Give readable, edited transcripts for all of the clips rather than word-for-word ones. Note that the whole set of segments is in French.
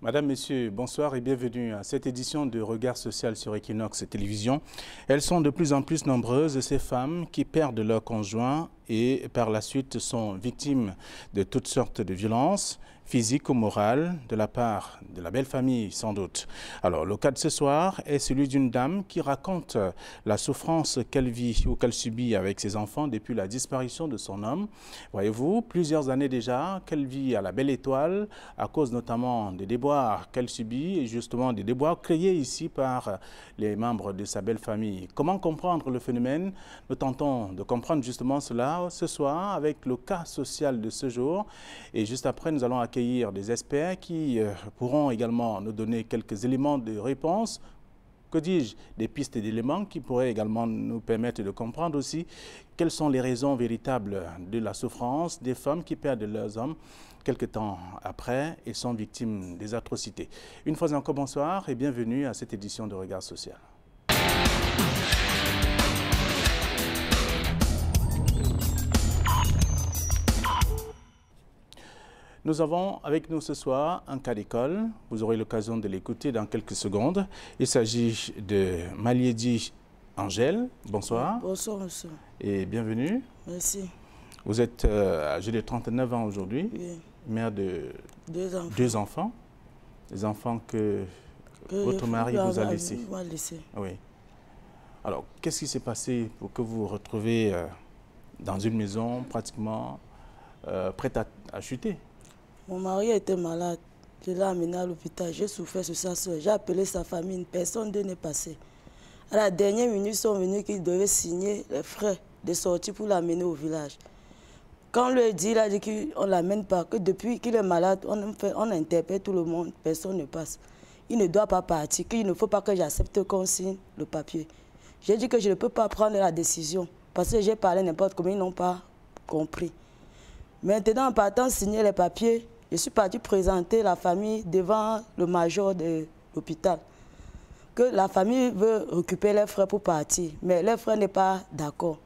Madame, Messieurs, bonsoir et bienvenue à cette édition de Regard social sur Equinox Télévision. Elles sont de plus en plus nombreuses, ces femmes qui perdent leur conjoint et par la suite sont victimes de toutes sortes de violences, physiques ou morales, de la part de la belle famille sans doute. Alors le cas de ce soir est celui d'une dame qui raconte la souffrance qu'elle vit ou qu'elle subit avec ses enfants depuis la disparition de son homme. Voyez-vous, plusieurs années déjà qu'elle vit à la Belle Étoile à cause notamment des déboires qu'elle subit et justement des déboires créés ici par les membres de sa belle famille. Comment comprendre le phénomène? Nous tentons de comprendre justement cela ce soir avec le cas social de ce jour et juste après nous allons accueillir des experts qui pourront également nous donner quelques éléments de réponse, que dis-je, des pistes et d'éléments qui pourraient également nous permettre de comprendre aussi quelles sont les raisons véritables de la souffrance des femmes qui perdent leurs hommes quelque temps après et sont victimes des atrocités. Une fois encore, bonsoir et bienvenue à cette édition de Regard social. Nous avons avec nous ce soir un cas d'école. Vous aurez l'occasion de l'écouter dans quelques secondes. Il s'agit de Maliedi Angèle. Bonsoir. Bonsoir, monsieur. Et bienvenue. Merci. Vous êtes âgée de 39 ans aujourd'hui, Oui. mère de deux enfants. Des enfants que votre mari vous a laissés. Oui. Alors, qu'est-ce qui s'est passé pour que vous vous retrouvez dans une maison pratiquement prête à chuter? Mon mari était malade. Je l'ai amené à l'hôpital. J'ai souffert sur sa soeur. J'ai appelé sa famille. Personne n'est passé. À la dernière minute, ils sont venus qu'ils devaient signer les frais de sortie pour l'amener au village. Quand on lui a dit, il a dit qu'on ne l'amène pas, que depuis qu'il est malade, on interpelle tout le monde, personne ne passe. Il ne doit pas partir, qu'il ne faut pas que j'accepte qu'on signe le papier. J'ai dit que je ne peux pas prendre la décision, parce que j'ai parlé n'importe comment, ils n'ont pas compris. Maintenant, en partant signer les papiers, je suis partie présenter la famille devant le major de l'hôpital. Que la famille veut récupérer les frais pour partir, mais les frères n'est pas d'accord.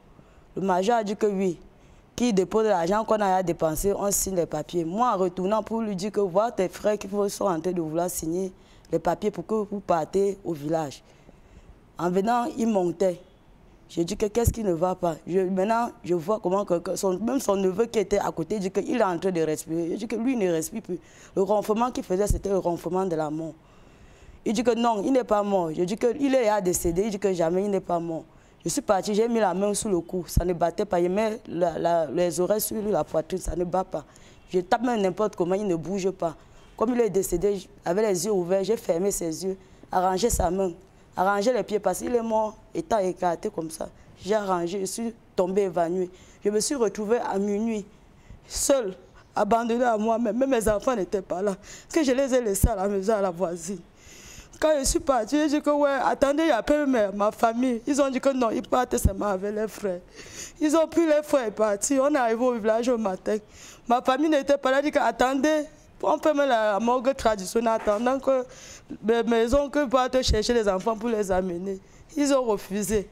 Le major a dit que oui, qu'il dépose l'argent qu'on a dépensé, on signe les papiers. Moi, en retournant pour lui dire que voilà tes frères qui sont en train de vouloir signer les papiers pour que vous partez au village. En venant, il montait. J'ai dit que qu'est-ce qui ne va pas. Maintenant, je vois comment même son neveu qui était à côté dit qu'il est en train de respirer. J'ai dit que lui, il ne respire plus. Le ronflement qu'il faisait, c'était le ronflement de la mort. Il dit que non, il n'est pas mort. Je dis qu'il est décédé. Il dit que jamais il n'est pas mort. Je suis partie, j'ai mis la main sous le cou. Ça ne battait pas. Je mets les oreilles sur la poitrine, ça ne bat pas. Je tape même n'importe comment, il ne bouge pas. Comme il est décédé, avec les yeux ouverts, j'ai fermé ses yeux, arrangé sa main. Arranger les pieds parce qu'il est mort, étant écarté comme ça. J'ai arrangé, je suis tombée évanouie. Je me suis retrouvée à minuit, seule, abandonnée à moi-même. Même mes enfants n'étaient pas là. Parce que je les ai laissés à la maison, à la voisine. Quand je suis partie, j'ai dit que ouais, attendez, il y a peu ma famille. Ils ont dit que non, ils partent seulement avec les frères. Ils ont pris les frères et partis. On est arrivé au village au matin. Ma famille n'était pas là. J'ai dit que attendez, on peut mettre la morgue traditionnelle attendant que les maisons que partent chercher les enfants pour les amener. Ils ont refusé.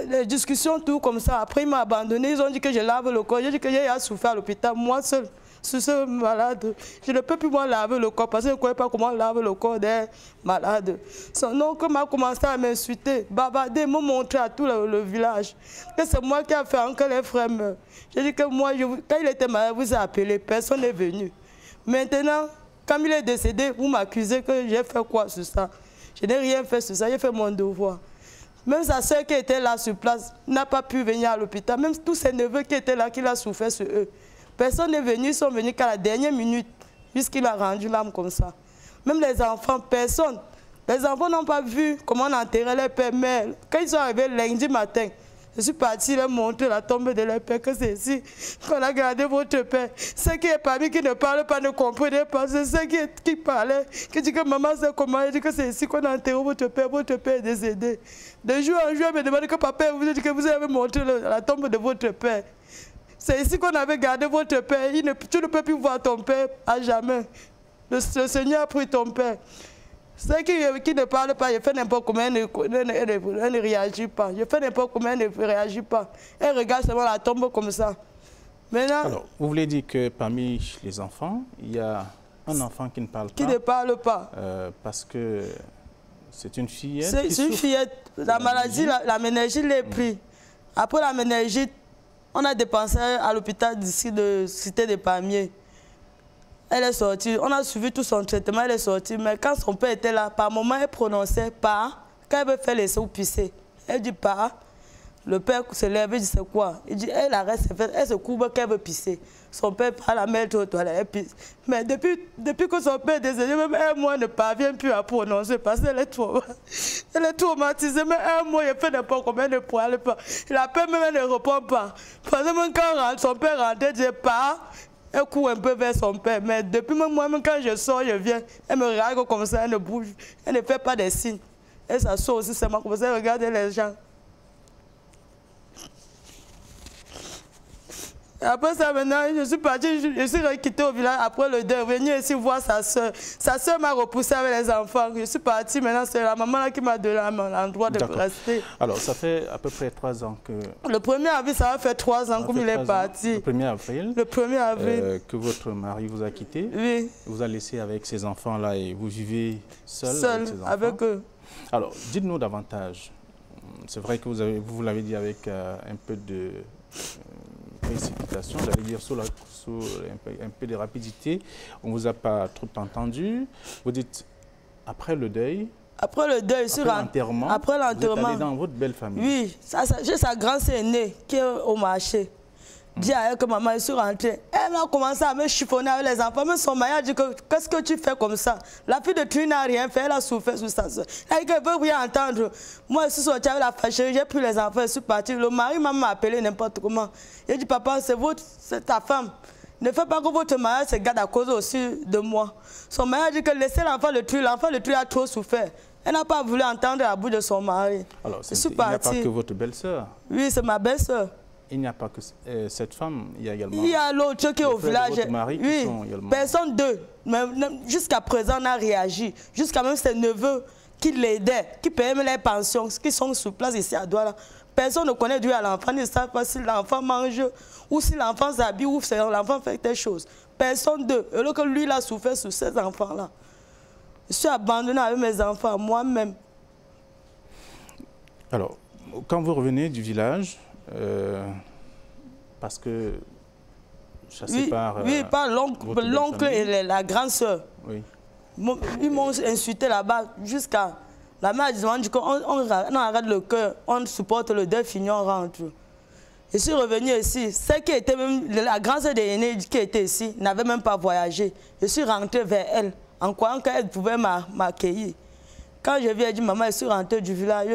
Les discussions, tout comme ça. Après, ils m'ont abandonné. Ils ont dit que je lave le corps. J'ai dit que j'ai souffert à l'hôpital, moi seule. Sur ce malade, je ne peux plus moi laver le corps parce que je ne connais pas comment on lave le corps des malades. Son oncle m'a commencé à m'insulter, bavarder, me montrer à tout le village que c'est moi qui ai fait que les frères meurent. J'ai dit que moi, quand il était malade, vous avez appelé, personne n'est venu. Maintenant, quand il est décédé, vous m'accusez que j'ai fait quoi sur ça? Je n'ai rien fait sur ça, j'ai fait mon devoir. Même sa soeur qui était là sur place n'a pas pu venir à l'hôpital. Même tous ses neveux qui étaient là, qui a souffert sur eux. Personne n'est venu, ils sont venus qu'à la dernière minute, puisqu'il a rendu l'âme comme ça. Même les enfants, personne. Les enfants n'ont pas vu comment on enterrait les pères. Mais quand ils sont arrivés lundi matin, je suis partie leur montrer la tombe de leur père, que c'est ici qu'on a gardé votre père. Ceux qui est parmi qui ne parlent pas, ne comprennent pas. C'est ceux qui parlaient, qui disent que maman c'est comment. Je dis que c'est ici qu'on a enterré votre père est décédé. De jour en jour, elle me demande que papa vous dit que vous avez montré la tombe de votre père. C'est ici qu'on avait gardé votre père. Tu ne peux plus voir ton père à jamais. Le Seigneur a pris ton père. Ceux qui ne parlent pas, je fais n'importe comment, elle ne réagit pas. Je fais n'importe comment, elle ne réagit pas. Elle regarde seulement la tombe comme ça. Maintenant, alors, vous voulez dire que parmi les enfants, il y a Un enfant qui ne parle pas. Qui ne parle pas. Parce que c'est une fillette. C'est une fillette. La maladie, la méningite l'est prise. Après la méningite, on a dépensé à l'hôpital d'ici de Cité des Palmiers. Elle est sortie. On a suivi tout son traitement, elle est sortie. Mais quand son père était là, par moment, elle prononçait « pas ». Quand elle veut faire les seins pisser, elle dit « pas ». Le père se lève et dit c'est quoi? Il dit elle arrête, elle se courbe qu'elle veut pisser. Son père prend la mettre aux toilettes, elle pisse. Mais depuis que son père est décédé, même un mois ne parvient plus à prononcer parce qu'elle est traumatisée. Mais un mois, il fait n'importe comment, elle ne parle pas. La père même elle ne répond pas. Parce que même quand son père rentre, elle dit pas. Elle court un peu vers son père. Mais depuis moi-même, quand je sors, je viens, elle me regarde comme ça, elle ne bouge, elle ne fait pas des signes. Elle s'assoit aussi seulement comme ça, elle regarde les gens. Après ça, maintenant, je suis partie, je suis quittée au village après le deuil, venue ici voir sa soeur. Sa soeur m'a repoussée avec les enfants. Je suis partie, maintenant, c'est la maman là qui m'a donné l'endroit de rester. Alors, ça fait à peu près 3 ans que... Le 1er avril, ça va faire 3 ans qu'il est parti. Le 1er avril. Le 1er avril. Que votre mari vous a quitté. Oui. Vous a laissé avec ses enfants-là et vous vivez seul avec ses enfants. Avec eux. Alors, dites-nous davantage. C'est vrai que vous l'avez dit avec un peu de... précipitation, j'allais dire sous un peu de rapidité. On ne vous a pas trop entendu. Vous dites, après le deuil, après l'enterrement, vous êtes allé dans votre belle famille. Oui, j'ai sa grande sœur aînée qui est au marché. Dit à elle que maman, je suis rentrée. Elle a commencé à me chiffonner avec les enfants. Même son mari a dit qu'est-ce que tu fais comme ça? La fille de tu n'a rien fait, elle a souffert sous sa soeur. Elle a dit qu'elle ne veut rien entendre. Moi, je suis sortie avec la fâcherie, j'ai pris les enfants, je suis partie. Le mari m'a appelé n'importe comment. Il a dit, papa, c'est ta femme. Ne fais pas que votre mari se garde à cause aussi de moi. Son mari a dit que laissez l'enfant le tuer a trop souffert. Elle n'a pas voulu entendre la bouche de son mari. Alors, il n'y a pas que votre belle-sœur. Oui, c'est ma belle-sœur. Il n'y a pas que cette femme, il y a également... Il y a l'autre qui est au village. Votre mari qui sont également... Personne d'eux. Jusqu'à présent, on a réagi. Jusqu'à même ses neveux qui l'aidaient, qui payaient les pensions, qui sont sur place ici à Douala. Personne ne connaît Dieu à l'enfant, ne sait pas si l'enfant mange ou si l'enfant s'habille ou si l'enfant fait des choses. Personne d'eux. Alors que lui, il a souffert sur ces enfants-là. Je suis abandonnée avec mes enfants, moi-même. Alors, quand vous revenez du village... parce que chassé par... Oui, par l'oncle et la grande sœur. Oui. Ils m'ont insulté là-bas jusqu'à... La mère a dit qu'on arrête le cœur, on supporte le deuil fini, on rentre. Je suis revenue ici. Celle qui était même... La grande sœur de l'aîné qui était ici n'avait même pas voyagé. Je suis rentrée vers elle en croyant qu'elle pouvait m'accueillir. Quand je viens, elle dit, maman, je suis rentrée du village,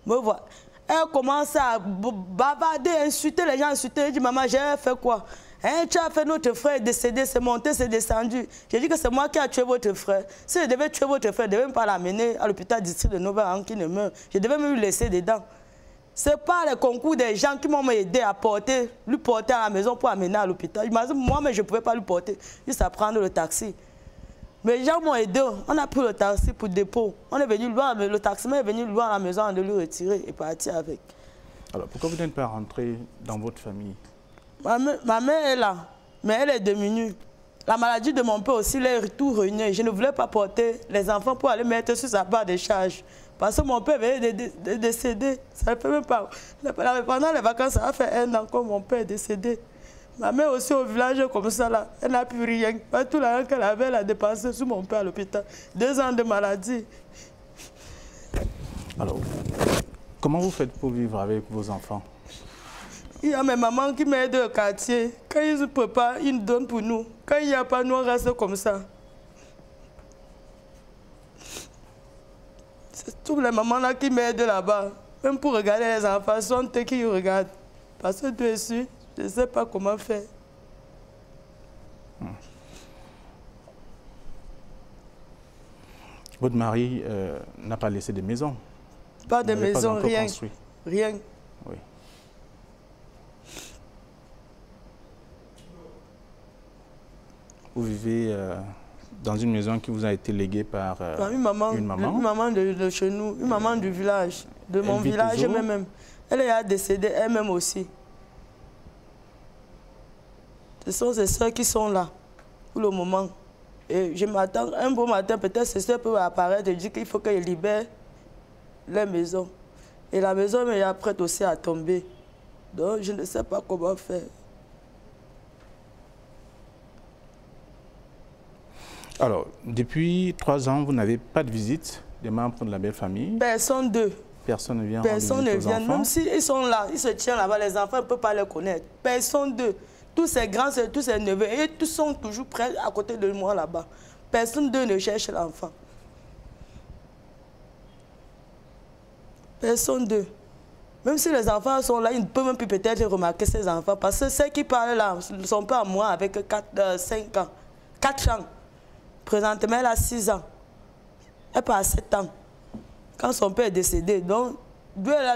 me voilà. Elle commence à bavarder, insulter les gens, insulter. Elle dit, maman, j'ai fait quoi? Hein, tu as fait notre frère décédé, c'est monté, c'est descendu. J'ai dit que c'est moi qui ai tué votre frère. Si je devais tuer votre frère, je ne devais pas l'amener à l'hôpital district de Nova qui ne meurt. Je devais même lui laisser dedans. Ce n'est pas le concours des gens qui m'ont aidé à lui porter à la maison pour amener à l'hôpital. Moi, mais je ne pouvais pas lui porter, juste à prendre le taxi. Mais les gens m'ont aidé. On a pris le taxi pour le dépôt. On est venu loin, le taximan est venu loin à la maison de lui retirer et partir avec. Alors, pourquoi vous n'êtes pas rentré dans votre famille? Ma mère est là, mais elle est diminuée. La maladie de mon père aussi, elle est tout ruinée. Je ne voulais pas porter les enfants pour aller mettre sur sa barre de charge. Parce que mon père venait de décéder. Ça ne fait même pas. Pendant les vacances, ça a fait 1 an que mon père est décédé. Ma mère aussi au village comme ça, là, elle n'a plus rien. Tout l'argent qu'elle avait, elle a dépensé sur mon père à l'hôpital. 2 ans de maladie. Alors, comment vous faites pour vivre avec vos enfants? Il y a mes mamans qui m'aident au quartier. Quand ils ne peuvent pas, ils nous donnent pour nous. Quand il n'y a pas, nous on reste comme ça. C'est toutes les mamans là qui m'aident là-bas. Même pour regarder les enfants, sont eux qui regardent. Parce que dessus, je ne sais pas comment faire. Votre mari n'a pas laissé de maison? Pas de maison, rien. Rien. Oui. Vous vivez dans une maison qui vous a été léguée par une maman de chez nous, une maman du village, de mon village même. Elle est décédée elle-même aussi. Ce sont ses soeurs qui sont là pour le moment. Et je m'attends, un beau matin, peut-être ce soeur peut apparaître et dire qu'il faut qu'il libère les maisons. Et la maison est prête aussi à tomber. Donc, je ne sais pas comment faire. Alors, depuis 3 ans, vous n'avez pas de visite des membres de la belle famille? Personne d'eux. Personne ne vient Personne ne vient. Même s'ils sont là, ils se tiennent là-bas, les enfants ne peuvent pas les connaître. Personne d'eux. Tous ces grands, tous ces neveux, et tous sont toujours près à côté de moi là-bas. Personne d'eux ne cherche l'enfant. Personne d'eux. Même si les enfants sont là, ils ne peuvent même plus peut-être remarquer ces enfants. Parce que ceux qui parlent là ne sont pas à moi avec 5 ans. 4 ans. Présentement, elle a 6 ans. Elle part à 7 ans. Quand son père est décédé, donc,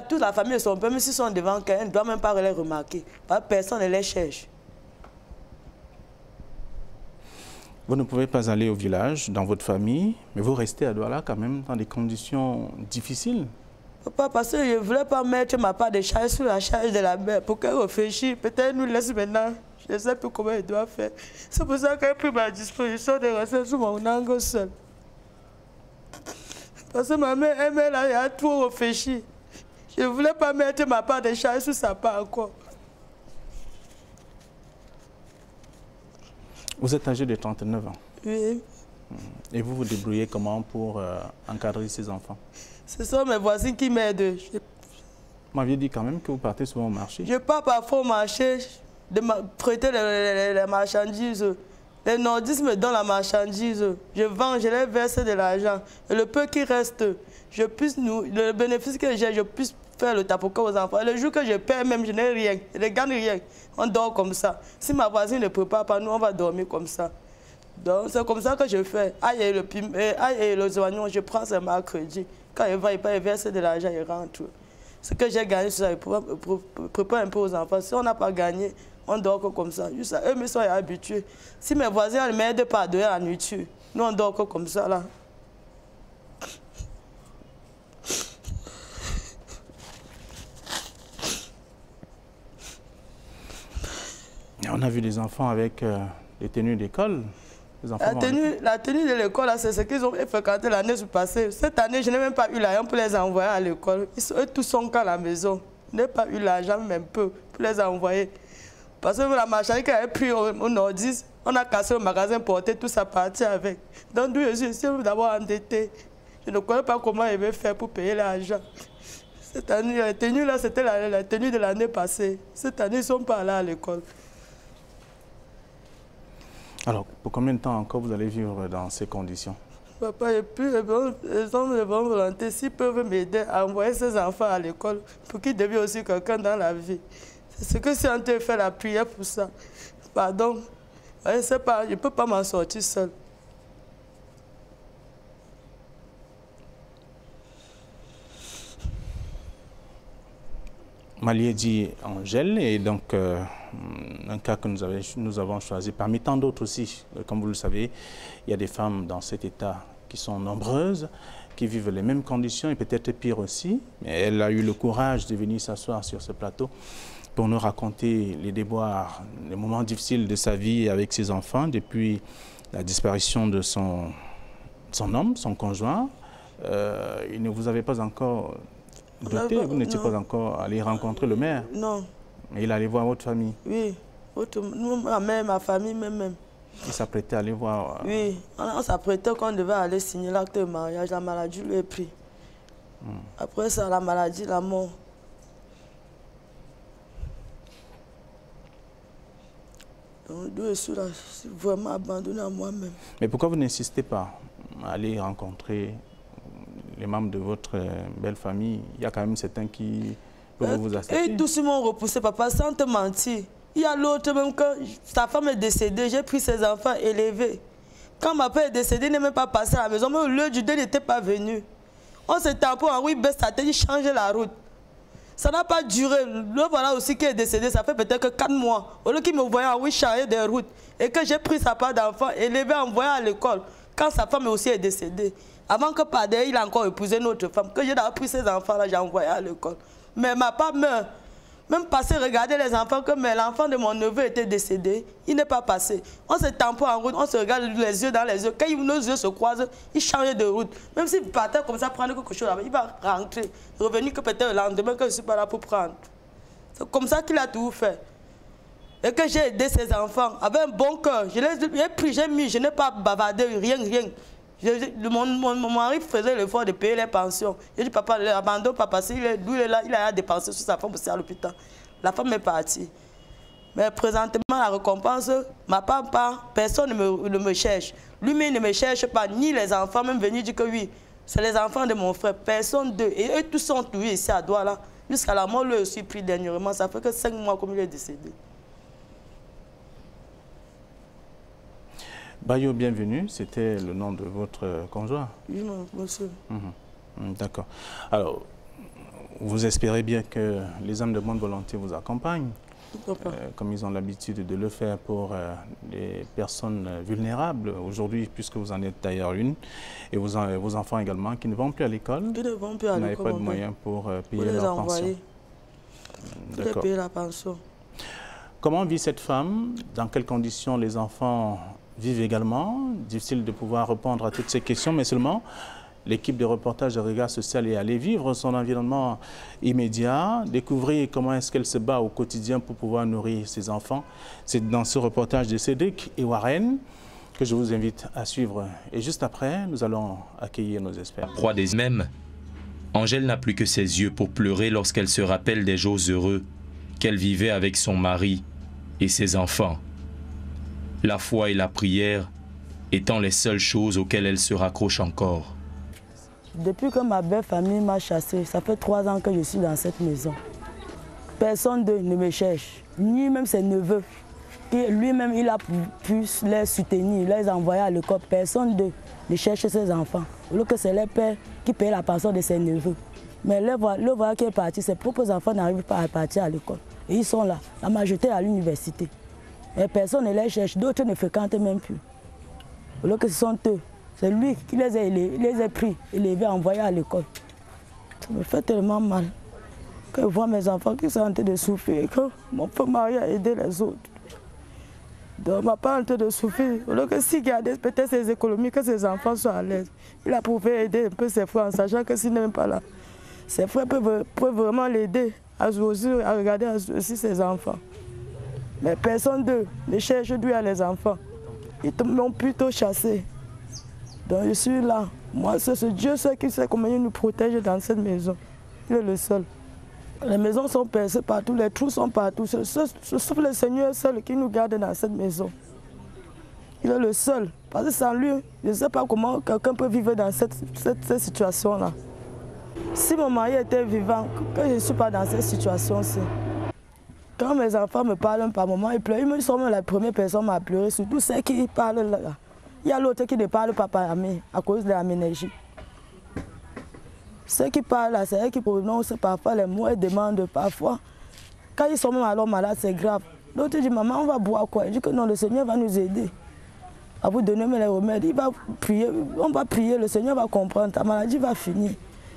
toute la famille de son père, même s'ils sont devant quelqu'un, elle ne doit même pas les remarquer. Parce que personne ne les cherche. Vous ne pouvez pas aller au village, dans votre famille, mais vous restez à Douala quand même dans des conditions difficiles. Papa, parce que je ne voulais pas mettre ma part de charge sur la charge de la mère pour qu'elle réfléchisse. Peut-être nous laisse maintenant. Je ne sais plus comment elle doit faire. C'est pour ça qu'elle a pris ma disposition de rester sous mon angle seul. Parce que ma mère, elle a trop réfléchi. Je ne voulais pas mettre ma part de charge sur sa part encore. Vous êtes âgé de 39 ans. Oui. Et vous vous débrouillez comment pour encadrer ces enfants? Ce sont mes voisins qui m'aident. Vous m'aviez dit quand même que vous partez souvent au marché. Je pars parfois au marché, de prêter les marchandises. Les nordistes me donnent la marchandise. Je vends, je les verse de l'argent. Et le peu qui reste, le bénéfice que j'ai, je puisse faire le tapoka aux enfants. Le jour que je perds même, je n'ai rien. Je ne gagne rien. On dort comme ça. Si ma voisine ne prépare pas, nous, on va dormir comme ça. Donc, c'est comme ça que je fais. Aïe et les oignons, je prends ce mercredi. Quand il va, il verse de l'argent, il rentre. Ce que j'ai gagné, c'est ça. Il prépare un peu aux enfants. Si on n'a pas gagné, on dort comme ça. Juste ça. Eux, ils sont habitués. Si mes voisins ne m'aident pas à donner la nourriture, nous, on dort comme ça, là. On a vu des enfants avec des tenues d'école. La tenue de l'école, c'est ce qu'ils ont fréquenté l'année passée. Cette année, je n'ai même pas eu l'argent pour les envoyer à l'école. Eux tous sont qu'à la maison. Je n'ai pas eu l'argent même peu pour les envoyer. Parce que la marchandise qu'elle avait pris au Nordis, on a cassé le magasin, porté tout ça parti avec. Donc d'où je suis ici d'abord endetté. Je ne connais pas comment il va faire pour payer l'argent. Cette année, la tenue là, c'était la tenue de l'année passée. Cette année, ils ne sont pas là à l'école. Alors, pour combien de temps encore vous allez vivre dans ces conditions? Papa, et puis les hommes de bonne volonté, s'ils peuvent m'aider à envoyer ces enfants à l'école, pour qu'ils deviennent aussi quelqu'un dans la vie. C'est ce que si on te fait la prière pour ça. Pardon, je ne sais pas, je ne peux pas m'en sortir seul. Maliedi Angèle est donc un cas que nous avons choisi. Parmi tant d'autres aussi, comme vous le savez, il y a des femmes dans cet état qui sont nombreuses, qui vivent les mêmes conditions et peut-être pire aussi. Mais elle a eu le courage de venir s'asseoir sur ce plateau pour nous raconter les déboires, les moments difficiles de sa vie avec ses enfants depuis la disparition de son homme, son conjoint. Il ne vous avait pas encore doté, vous n'étiez pas encore allé rencontrer le maire? Non. Mais il allait voir votre famille? Oui, ma mère, ma famille même. Il s'apprêtait à aller voir? Oui, on s'apprêtait qu'on devait aller signer l'acte de mariage. La maladie lui est pris. Après ça, la maladie, la mort. Donc, je suis là, vraiment abandonné à moi-même. Mais pourquoi vous n'insistez pas à aller rencontrer les membres de votre belle famille? Il y a quand même certains qui peuvent vous accepter. Et tous m'ont repoussé, papa, sans te mentir. Il y a l'autre, même quand sa femme est décédée, j'ai pris ses enfants élevés. Quand ma père est décédé, il n'est même pas passé à la maison, mais au lieu du deuil, il n'était pas venu. On s'est tapé en oui, baisse sa tête, il change la route. Ça n'a pas duré. Le voilà aussi qui est décédé, ça fait peut-être que 4 mois. Au lieu qu'il me voyait en oui, changer de route. Et que j'ai pris sa part d'enfant, élevé, envoyé à l'école. Quand sa femme aussi est décédée. Avant que par derrière, il a encore épousé une autre femme. Que j'ai pris ses enfants-là, j'ai envoyé à l'école. Mais ma part meurt. Même passer, regarder les enfants, comme l'enfant de mon neveu était décédé, il n'est pas passé. On se tamponne en route, on se regarde les yeux dans les yeux. Quand nos yeux se croisent, il change de route. Même s'il partait comme ça, prendre quelque chose là-bas, il va rentrer. Revenir que peut-être le lendemain, que je ne suis pas là pour prendre. C'est comme ça qu'il a tout fait. Et que j'ai aidé ses enfants avec un bon cœur. Je l'ai pris, j'ai mis, je n'ai pas bavardé, rien. Mon mari faisait l'effort de payer les pensions. J'ai dit, papa, abandonne papa, lui, il a dépensé sur sa femme aussi à l'hôpital. La femme est partie. Mais présentement, la récompense, ma papa, personne ne me cherche. Lui-même ne me cherche pas, ni les enfants, même venir dire que oui, c'est les enfants de mon frère, personne d'eux. Et eux tous sont tués ici à Douala. Jusqu'à la mort, je suis pris dernièrement. Ça fait que 5 mois comme il est décédé. Bayo, bienvenue. C'était le nom de votre conjoint? Oui, monsieur. D'accord. Alors, vous espérez bien que les hommes de bonne volonté vous accompagnent, comme ils ont l'habitude de le faire pour les personnes vulnérables aujourd'hui, puisque vous en êtes d'ailleurs une, et vos enfants également qui ne vont plus à l'école. Qui ne vont plus à l'école. Vous n'avez pas de moyens pour payer leur pension. Pour payer la pension. Comment vit cette femme? Dans quelles conditions les enfants vivent également? Difficile de pouvoir répondre à toutes ces questions, mais seulement l'équipe de reportage de Regard Social est allée vivre son environnement immédiat, découvrir comment est-ce qu'elle se bat au quotidien pour pouvoir nourrir ses enfants. C'est dans ce reportage de Cédric et Warren que je vous invite à suivre. Et juste après, nous allons accueillir nos experts. Proie des mêmes, Angèle n'a plus que ses yeux pour pleurer lorsqu'elle se rappelle des jours heureux qu'elle vivait avec son mari et ses enfants. La foi et la prière étant les seules choses auxquelles elle se raccroche encore. Depuis que ma belle famille m'a chassée, ça fait 3 ans que je suis dans cette maison. Personne ne me cherche, ni même ses neveux. Lui-même, il a pu les soutenir, les envoyer à l'école. Personne ne cherche ses enfants. Alors que c'est les pères qui payent la pension de ses neveux. Mais le voilà qui est parti, ses propres enfants n'arrivent pas à partir à l'école. Et ils sont là, la majorité à l'université. Et personne ne les cherche, d'autres ne fréquentent même plus. Alors que ce sont eux. C'est lui qui les a pris, élevés, envoyés à l'école. Ça me fait tellement mal que je vois mes enfants qui sont en train de souffrir et que mon mari a aidé les autres. Donc, ma part en train de souffrir. Alors que s'il gardait peut-être ses économies, que ses enfants soient à l'aise, il a pu aider un peu ses frères en sachant que s'il n'est même pas là, ses frères peuvent vraiment l'aider à regarder aussi ses enfants. Mais personne d'eux ne cherche lui à les enfants. Ils m'ont plutôt chassé. Donc je suis là. Moi, c'est ce Dieu seul qui sait comment il nous protège dans cette maison. Il est le seul. Les maisons sont percées partout, les trous sont partout. Sauf le Seigneur seul qui nous garde dans cette maison. Il est le seul. Parce que sans lui, je ne sais pas comment quelqu'un peut vivre dans cette situation-là. Si mon mari était vivant, que je ne suis pas dans cette situation-ci. Quand mes enfants me parlent par moment, ils pleurent. Ils me sont la première personne à pleurer, surtout ceux qui parlent là. Il y a l'autre qui ne parle pas à cause de la ménagerie. Ceux qui parlent là, c'est eux qui prononcent parfois les mots et demandent parfois. Quand ils sont même alors malades, c'est grave. L'autre dit, maman, on va boire quoi? Il dit que non, le Seigneur va nous aider à vous donner les remèdes. Il va prier, on va prier, le Seigneur va comprendre, ta maladie va finir.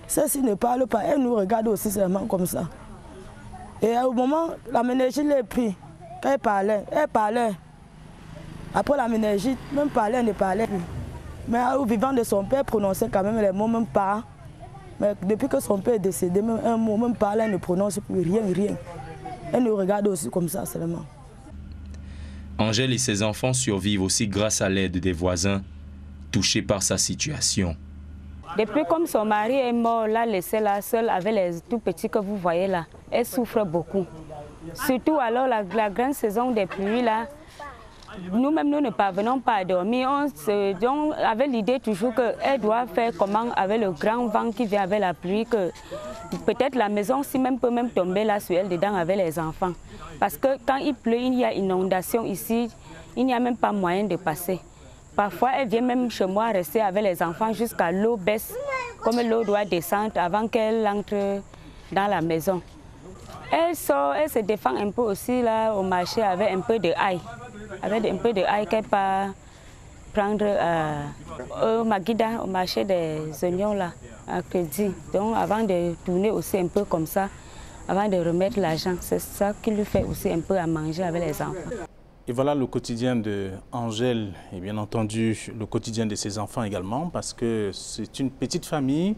Ceux-ci ne parlent pas, elle nous regarde aussi seulement comme ça. Et au moment, la ménagerie l'a pris. Quand elle parlait. Après la ménagerie, même parler, elle ne parlait plus. Mais au vivant de son père, prononçait quand même les mots, même pas. Mais depuis que son père est décédé, même un mot, même parler, elle ne prononce plus rien. Elle nous regarde aussi comme ça seulement. Angèle et ses enfants survivent aussi grâce à l'aide des voisins, touchés par sa situation. Depuis comme son mari est mort, l'a laissée là seule avec les tout petits que vous voyez là, elle souffre beaucoup. Surtout alors la grande saison des pluies là, nous-mêmes nous ne parvenons pas à dormir. On avait l'idée toujours qu'elle doit faire comment avec le grand vent qui vient avec la pluie, que peut-être la maison si même peut même tomber là sur elle dedans avec les enfants. Parce que quand il pleut, il y a inondation ici, il n'y a même pas moyen de passer. Parfois, elle vient même chez moi rester avec les enfants jusqu'à l'eau baisse, comme l'eau doit descendre avant qu'elle entre dans la maison. Elle sort, elle se défend un peu aussi là au marché avec un peu de ail. Avec un peu de ail qu'elle peut prendre au Maguida, au marché des oignons là, à crédit. Donc avant de tourner aussi un peu comme ça, avant de remettre l'argent. C'est ça qui lui fait aussi un peu à manger avec les enfants. Et voilà le quotidien d'Angèle et bien entendu le quotidien de ses enfants également, parce que c'est une petite famille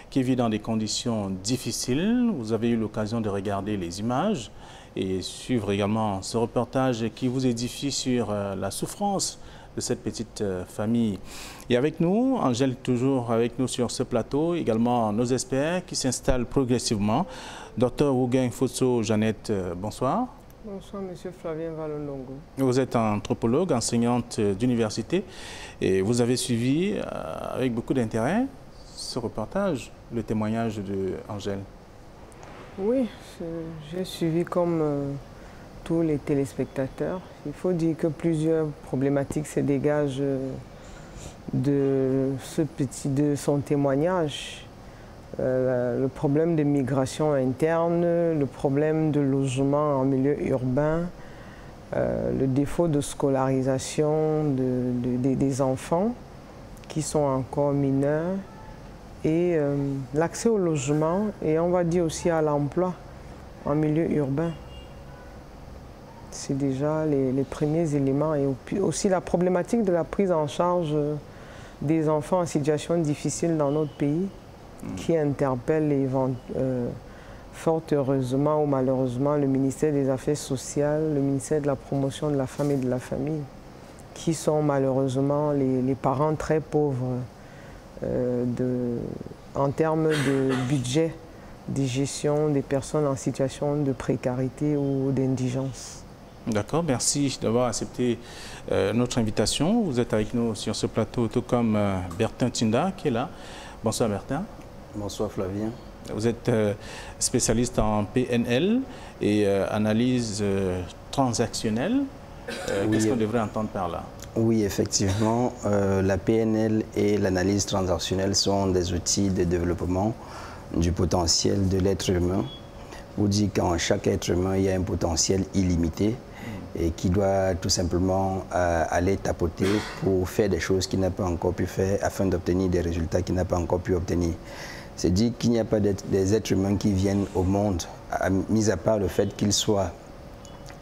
qui vit dans des conditions difficiles. Vous avez eu l'occasion de regarder les images et suivre également ce reportage qui vous édifie sur la souffrance de cette petite famille. Et avec nous, Angèle toujours avec nous sur ce plateau, également nos experts qui s'installent progressivement. Dr Ougain Fosso Jeannette, bonsoir. Bonsoir, M. Flavien Valondongo. Vous êtes anthropologue, enseignante d'université et vous avez suivi avec beaucoup d'intérêt ce reportage, le témoignage d'Angèle. Oui, j'ai suivi comme tous les téléspectateurs. Il faut dire que plusieurs problématiques se dégagent de son témoignage. Le problème de migration interne, le problème de logement en milieu urbain, le défaut de scolarisation des enfants qui sont encore mineurs et l'accès au logement et on va dire aussi à l'emploi en milieu urbain. C'est déjà les premiers éléments et aussi la problématique de la prise en charge des enfants en situation difficile dans notre pays qui interpelle fort heureusement ou malheureusement le ministère des Affaires sociales, le ministère de la Promotion de la Femme et de la Famille, qui sont malheureusement les parents très pauvres en termes de budget de gestion des personnes en situation de précarité ou d'indigence. D'accord, merci d'avoir accepté notre invitation. Vous êtes avec nous sur ce plateau, tout comme Bertin Tinda qui est là. Bonsoir Bertin. Bonsoir Flavien. Vous êtes spécialiste en PNL et analyse transactionnelle. Oui, qu'est-ce qu'on devrait entendre par là? Oui, effectivement, la PNL et l'analyse transactionnelle sont des outils de développement du potentiel de l'être humain. On dit qu'en chaque être humain, il y a un potentiel illimité et qui doit tout simplement aller tapoter pour faire des choses qu'il n'a pas encore pu faire afin d'obtenir des résultats qu'il n'a pas encore pu obtenir. C'est dit qu'il n'y a pas des êtres humains qui viennent au monde, mis à part le fait qu'ils soient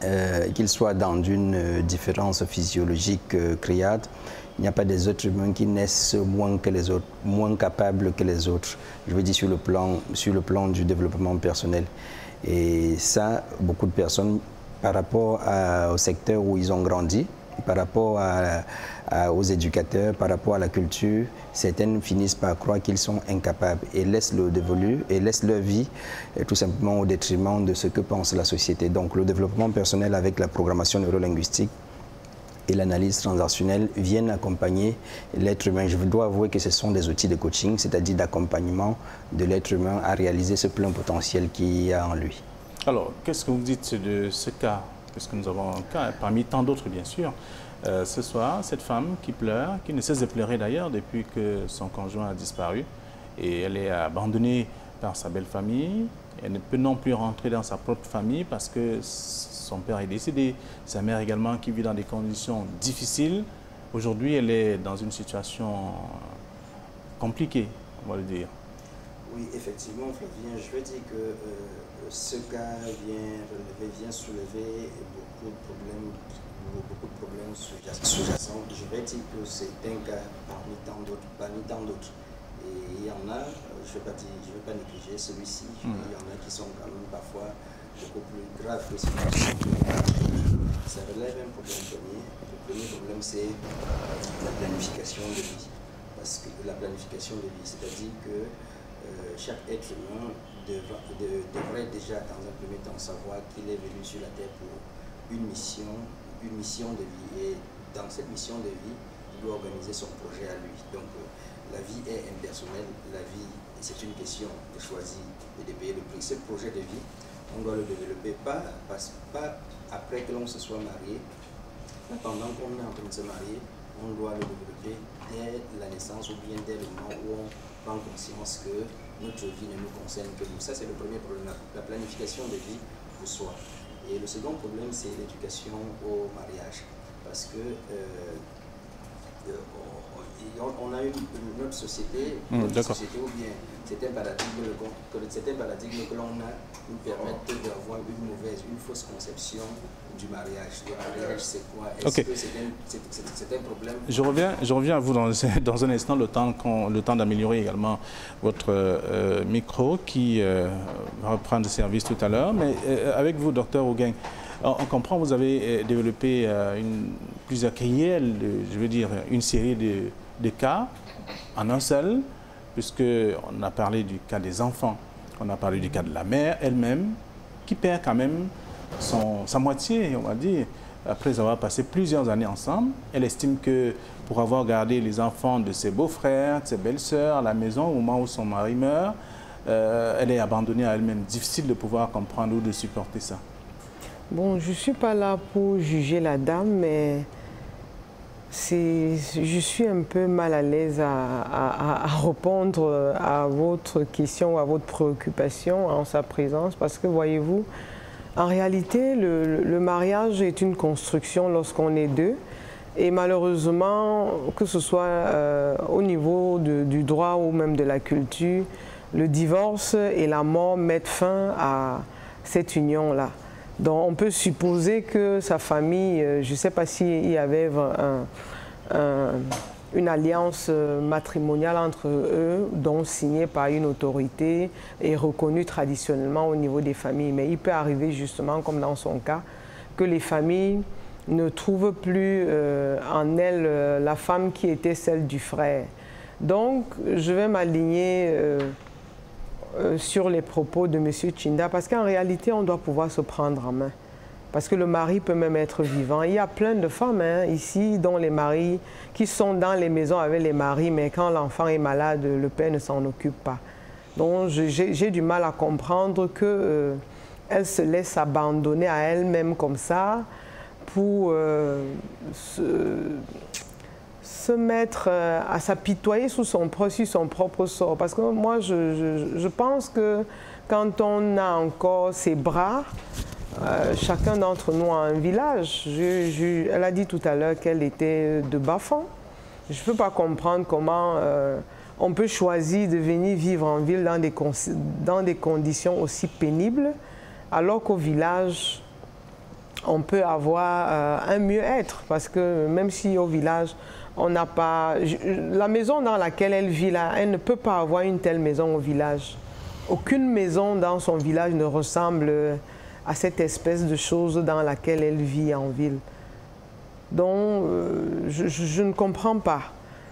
dans une différence physiologique criarde. Il n'y a pas des êtres humains qui naissent moins que les autres, moins capables que les autres. Je veux dire sur le plan du développement personnel. Et ça, beaucoup de personnes, par rapport au secteur où ils ont grandi, par rapport aux éducateurs, par rapport à la culture, certaines finissent par croire qu'ils sont incapables et laissent leur vie tout simplement au détriment de ce que pense la société. Donc le développement personnel avec la programmation neurolinguistique et l'analyse transactionnelle viennent accompagner l'être humain. Je dois avouer que ce sont des outils de coaching, c'est-à-dire d'accompagnement de l'être humain à réaliser ce plein potentiel qu'il y a en lui. Alors, qu'est-ce que vous dites de ce cas? Parce que nous avons un cas, parmi tant d'autres bien sûr. Ce soir, cette femme qui pleure, qui ne cesse de pleurer d'ailleurs depuis que son conjoint a disparu, et elle est abandonnée par sa belle famille. Elle ne peut non plus rentrer dans sa propre famille parce que son père est décédé, sa mère également qui vit dans des conditions difficiles. Aujourd'hui, elle est dans une situation compliquée, on va le dire. Oui, effectivement, Flavien, je veux dire que ce cas vient soulever beaucoup de problèmes sous-jacents. Je vais dire que c'est un cas parmi tant d'autres. Et il y en a, je ne vais pas négliger celui-ci, il y en a qui sont quand même parfois beaucoup plus graves que celui-ci. Ça relève un problème premier. Le premier problème, c'est la planification de vie. Parce que la planification de vie, c'est-à-dire que chaque être humain devrait déjà, dans un premier temps, savoir qu'il est venu sur la Terre pour une mission de vie. Et dans cette mission de vie, il doit organiser son projet à lui. Donc, la vie est impersonnelle. La vie, c'est une question de choisir et de payer le prix. Ce projet de vie, on doit le développer pas après que l'on se soit marié, pendant qu'on est en train de se marier, on doit le développer dès la naissance ou bien dès le moment où on prend conscience que notre vie ne nous concerne que nous. Ça, c'est le premier problème, la planification de vie pour soi. Et le second problème, c'est l'éducation au mariage. Parce que on a notre société, ou bien certains paradigmes que l'on a nous permettent d'avoir une fausse conception du mariage. Le mariage, c'est quoi? Est-ce que c'est un problème? Je reviens à vous dans un instant, le temps d'améliorer également votre micro qui va reprendre service tout à l'heure. Mais avec vous, docteur Ogueng, on comprend, vous avez développé plusieurs crielles, je veux dire une série de cas en un seul, puisqu'on a parlé du cas des enfants, on a parlé du cas de la mère elle-même, qui perd quand même sa moitié, on va dire, après avoir passé plusieurs années ensemble. Elle estime que pour avoir gardé les enfants de ses beaux-frères, de ses belles-sœurs à la maison au moment où son mari meurt, elle est abandonnée à elle-même. Difficile de pouvoir comprendre ou de supporter ça. Bon, je ne suis pas là pour juger la dame, mais je suis un peu mal à l'aise à répondre à votre question, à votre préoccupation en sa présence, parce que voyez-vous, en réalité, le mariage est une construction lorsqu'on est deux, et malheureusement, que ce soit au niveau du droit ou même de la culture, le divorce et la mort mettent fin à cette union-là. Donc on peut supposer que sa famille, je ne sais pas s'il y avait une alliance matrimoniale entre eux, donc signée par une autorité et reconnue traditionnellement au niveau des familles. Mais il peut arriver justement, comme dans son cas, que les familles ne trouvent plus en elle la femme qui était celle du frère. Donc je vais m'aligner sur les propos de M. Tchinda, parce qu'en réalité, on doit pouvoir se prendre en main. Parce que le mari peut même être vivant. Il y a plein de femmes ici, dont les maris, qui sont dans les maisons avec les maris, mais quand l'enfant est malade, le père ne s'en occupe pas. Donc j'ai du mal à comprendre qu'elle se laisse abandonner à elle-même comme ça pour se mettre à s'apitoyer sur son propre sort. Parce que moi, je pense que quand on a encore ses bras, chacun d'entre nous a un village. Elle a dit tout à l'heure qu'elle était de Bafang. Je ne peux pas comprendre comment on peut choisir de venir vivre en ville dans des conditions aussi pénibles, alors qu'au village, on peut avoir un mieux-être. Parce que même si au village, on n'a pas... La maison dans laquelle elle vit là, elle ne peut pas avoir une telle maison au village. Aucune maison dans son village ne ressemble à cette espèce de chose dans laquelle elle vit en ville. Donc, je ne comprends pas.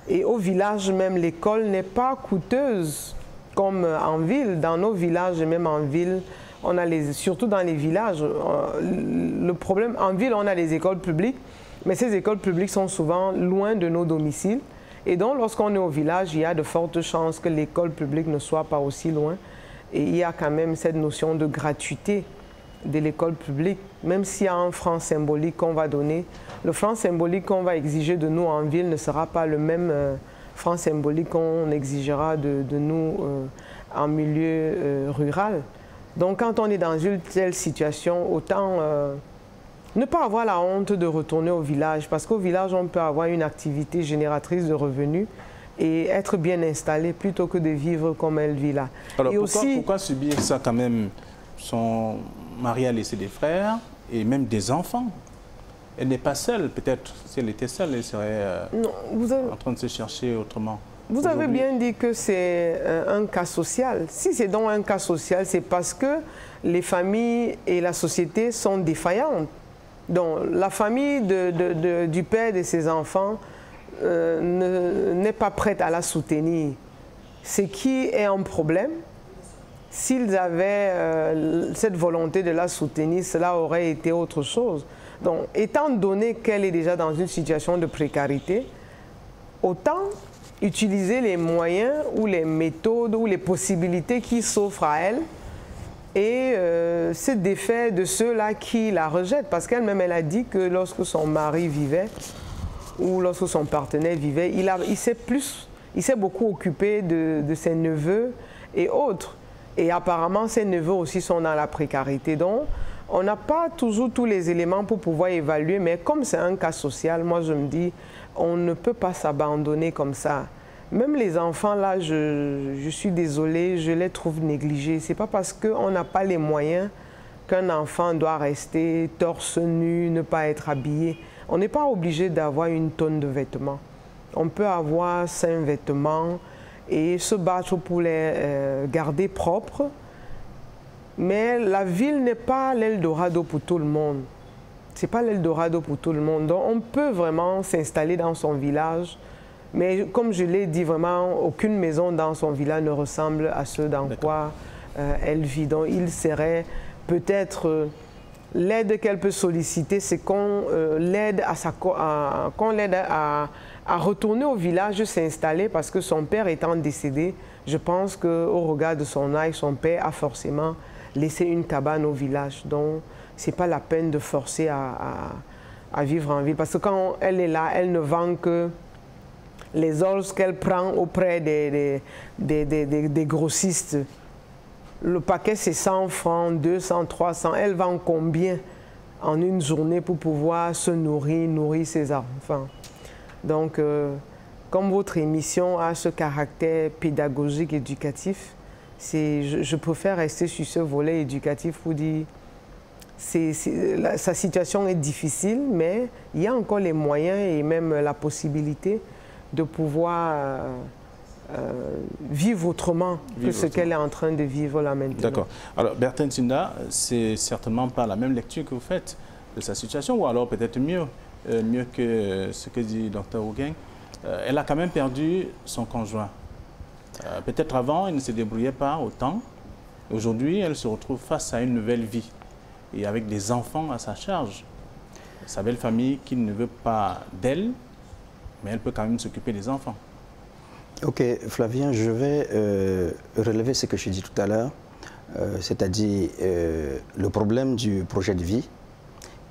Et au village même, l'école n'est pas coûteuse comme en ville. Dans nos villages et même en ville, on a surtout dans les villages, le problème, en ville, on a les écoles publiques, mais ces écoles publiques sont souvent loin de nos domiciles. Et donc, lorsqu'on est au village, il y a de fortes chances que l'école publique ne soit pas aussi loin. Et il y a quand même cette notion de gratuité de l'école publique, même s'il y a un franc symbolique qu'on va donner. Le franc symbolique qu'on va exiger de nous en ville ne sera pas le même franc symbolique qu'on exigera de nous en milieu rural. Donc, quand on est dans une telle situation, autant ne pas avoir la honte de retourner au village, parce qu'au village, on peut avoir une activité génératrice de revenus et être bien installé plutôt que de vivre comme elle vit là. Alors, et pourquoi subir ça quand même? Son mari a laissé des frères et même des enfants. Elle n'est pas seule, peut-être. Si elle était seule, elle serait en train de se chercher autrement. Vous avez bien dit que c'est un cas social. Si c'est donc un cas social, c'est parce que les familles et la société sont défaillantes. Donc la famille du père de ses enfants n'est pas prête à la soutenir. Ce qui est un problème. S'ils avaient cette volonté de la soutenir, cela aurait été autre chose. Donc, étant donné qu'elle est déjà dans une situation de précarité, autant utiliser les moyens ou les méthodes ou les possibilités qui s'offrent à elle et se défaire de ceux-là qui la rejettent. Parce qu'elle-même, elle a dit que lorsque son mari vivait ou lorsque son partenaire vivait, il s'est beaucoup occupé de ses neveux et autres. Et apparemment, ses neveux aussi sont dans la précarité. Donc, On n'a pas toujours tous les éléments pour pouvoir évaluer, mais comme c'est un cas social, moi je me dis, on ne peut pas s'abandonner comme ça. Même les enfants, là, je suis désolée, je les trouve négligés. Ce n'est pas parce qu'on n'a pas les moyens qu'un enfant doit rester torse nu, ne pas être habillé. On n'est pas obligé d'avoir une tonne de vêtements. On peut avoir 5 vêtements et se battre pour les garder propres. Mais la ville n'est pas l'Eldorado pour tout le monde. Ce n'est pas l'Eldorado pour tout le monde. Donc on peut vraiment s'installer dans son village. Mais comme je l'ai dit, vraiment, aucune maison dans son village ne ressemble à ce dans quoi elle vit. Donc il serait peut-être l'aide qu'elle peut solliciter, c'est qu'on l'aide à retourner au village, s'installer, parce que son père étant décédé, je pense qu'au regard de son âge, son père a forcément laissé une cabane au village. Donc ce n'est pas la peine de forcer à vivre en ville. Parce que quand elle est là, elle ne vend que les os qu'elle prend auprès des grossistes. Le paquet, c'est 100 francs, 200, 300. Elle vend combien en une journée pour pouvoir se nourrir ses enfants? Donc, comme votre émission a ce caractère pédagogique, éducatif, je préfère rester sur ce volet éducatif pour dire sa situation est difficile, mais il y a encore les moyens et même la possibilité de pouvoir vivre autrement que ce qu'elle est en train de vivre là maintenant. D'accord. Alors, Bertin Sinda, c'est certainement pas la même lecture que vous faites de sa situation, ou alors peut-être mieux que ce que dit Dr Ogueng. Elle a quand même perdu son conjoint. Peut-être avant, elle ne se débrouillait pas autant. Aujourd'hui, elle se retrouve face à une nouvelle vie et avec des enfants à sa charge. Sa belle famille qui ne veut pas d'elle, mais elle peut quand même s'occuper des enfants. Ok, Flavien, je vais relever ce que je dis tout à l'heure, c'est-à-dire le problème du projet de vie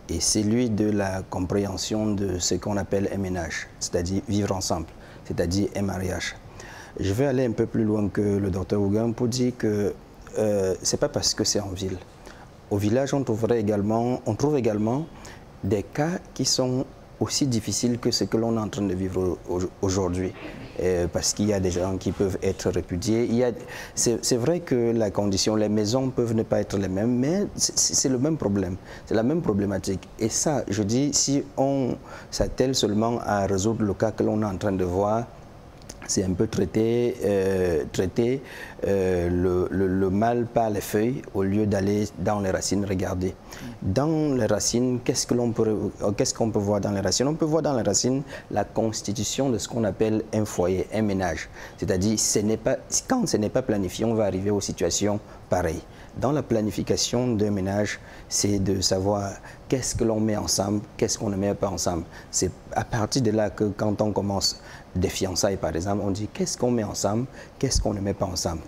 et celui de la compréhension de ce qu'on appelle un ménage, c'est-à-dire vivre ensemble, c'est-à-dire un mariage. Je vais aller un peu plus loin que le docteur Ogueng pour dire que ce n'est pas parce que c'est en ville. Au village, on trouve également des cas qui sont aussi difficiles que ce que l'on est en train de vivre aujourd'hui. Parce qu'il y a des gens qui peuvent être répudiés. C'est vrai que la condition, les maisons peuvent ne pas être les mêmes, mais c'est le même problème, c'est la même problématique. Et ça, je dis, si on s'attelle seulement à résoudre le cas que l'on est en train de voir, c'est un peu traiter le mal par les feuilles au lieu d'aller dans les racines regarder. Dans les racines, qu'est-ce qu'on peut voir dans les racines? On peut voir dans les racines la constitution de ce qu'on appelle un foyer, un ménage. C'est-à-dire, quand ce n'est pas planifié, on va arriver aux situations pareilles. Dans la planification d'un ménage, c'est de savoir qu'est-ce que l'on met ensemble, qu'est-ce qu'on ne met pas ensemble. C'est à partir de là que quand on commence des fiançailles, par exemple, on dit qu'est-ce qu'on met ensemble, qu'est-ce qu'on ne met pas ensemble.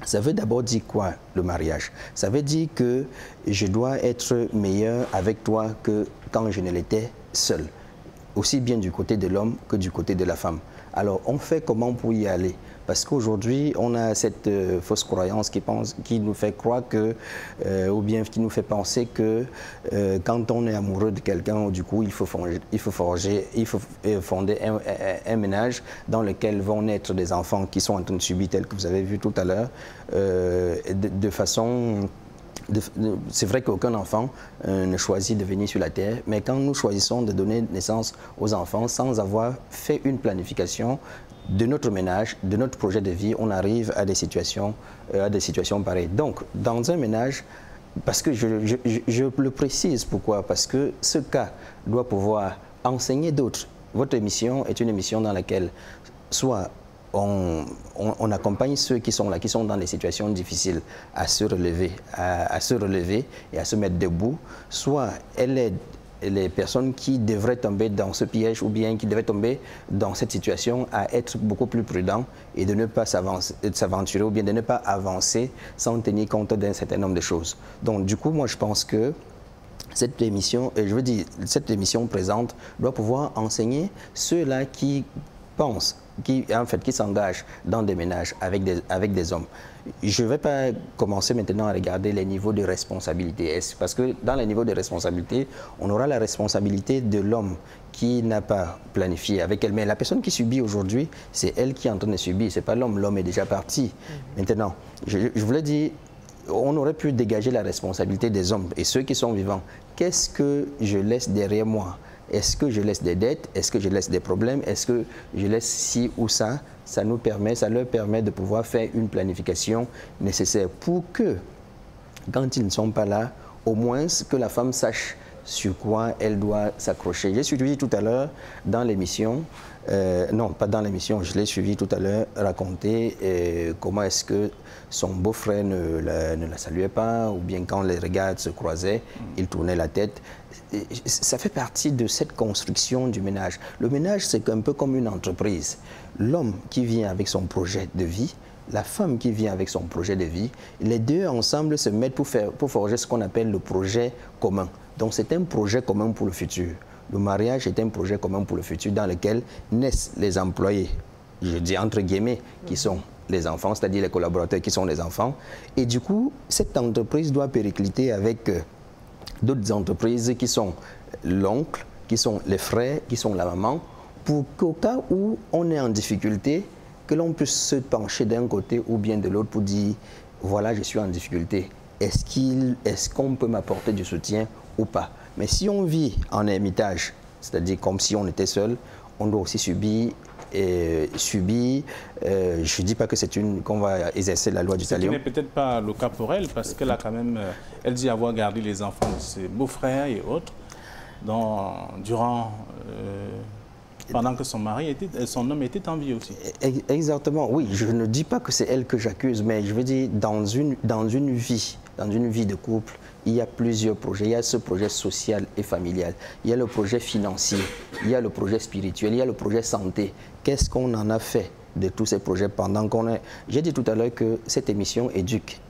Ça veut d'abord dire quoi, le mariage? Ça veut dire que je dois être meilleur avec toi que quand je ne l'étais seul. Aussi bien du côté de l'homme que du côté de la femme. Alors, on fait comment pour y aller? Parce qu'aujourd'hui, on a cette fausse croyance qui nous fait croire que, ou bien qui nous fait penser que quand on est amoureux de quelqu'un, du coup, il faut fonder un ménage dans lequel vont naître des enfants qui sont en train de subir, tel que vous avez vu tout à l'heure, de façon... C'est vrai qu'aucun enfant ne choisit de venir sur la terre, mais quand nous choisissons de donner naissance aux enfants sans avoir fait une planification de notre ménage, de notre projet de vie, on arrive à des situations pareilles. Donc, dans un ménage, parce que je le précise, pourquoi? Parce que ce cas doit pouvoir enseigner d'autres. Votre émission est une émission dans laquelle soit on accompagne ceux qui sont là, qui sont dans des situations difficiles à se relever et à se mettre debout, soit elle aide les personnes qui devraient tomber dans ce piège ou bien qui devraient tomber dans cette situation à être beaucoup plus prudents et de ne pas s'aventurer ou bien de ne pas avancer sans tenir compte d'un certain nombre de choses. Donc du coup, moi je pense que cette émission, cette émission présente doit pouvoir enseigner ceux-là qui pensent qui s'engagent dans des ménages avec des hommes, je ne vais pas commencer maintenant à regarder les niveaux de responsabilité. Parce que dans les niveaux de responsabilité, on aura la responsabilité de l'homme qui n'a pas planifié avec elle. Mais la personne qui subit aujourd'hui, c'est elle qui est en train de subir, ce n'est pas l'homme. L'homme est déjà parti. Maintenant, je voulais dire, on aurait pu dégager la responsabilité des hommes et ceux qui sont vivants. Qu'est-ce que je laisse derrière moi? Est-ce que je laisse des dettes? Est-ce que je laisse des problèmes? Est-ce que je laisse ci ou ça? Ça leur permet de pouvoir faire une planification nécessaire pour que, quand ils ne sont pas là, au moins que la femme sache sur quoi elle doit s'accrocher. J'ai suivi tout à l'heure dans l'émission, non pas dans l'émission, je l'ai suivi tout à l'heure raconter comment est-ce que son beau-frère ne la saluait pas, ou bien quand les regards se croisaient, il tournait la tête. Ça fait partie de cette construction du ménage. Le ménage, c'est un peu comme une entreprise. L'homme qui vient avec son projet de vie, la femme qui vient avec son projet de vie, les deux ensemble se mettent pour forger ce qu'on appelle le projet commun. Donc c'est un projet commun pour le futur. Le mariage est un projet commun pour le futur dans lequel naissent les employés, je dis entre guillemets, qui sont les enfants, c'est-à-dire les collaborateurs qui sont les enfants. Et du coup, cette entreprise doit péricliter avec d'autres entreprises qui sont l'oncle, qui sont les frères, qui sont la maman, pour qu'au cas où on est en difficulté, que l'on puisse se pencher d'un côté ou bien de l'autre pour dire, voilà, je suis en difficulté. Est-ce qu'on peut m'apporter du soutien ou pas? Mais si on vit en ermitage, c'est-à-dire comme si on était seul, on doit aussi subir. Je ne dis pas que qu'on va exercer la loi du talion. Ce n'est peut-être pas le cas pour elle, parce qu'elle a quand même, elle dit avoir gardé les enfants de ses beaux-frères et autres, pendant que son homme était en vie aussi. Exactement, oui. Je ne dis pas que c'est elle que j'accuse, mais je veux dire, dans une vie de couple, il y a plusieurs projets. Il y a ce projet social et familial. Il y a le projet financier. Il y a le projet spirituel. Il y a le projet santé. Qu'est-ce qu'on en a fait de tous ces projets pendant qu'on est... J'ai dit tout à l'heure que cette émission éduque.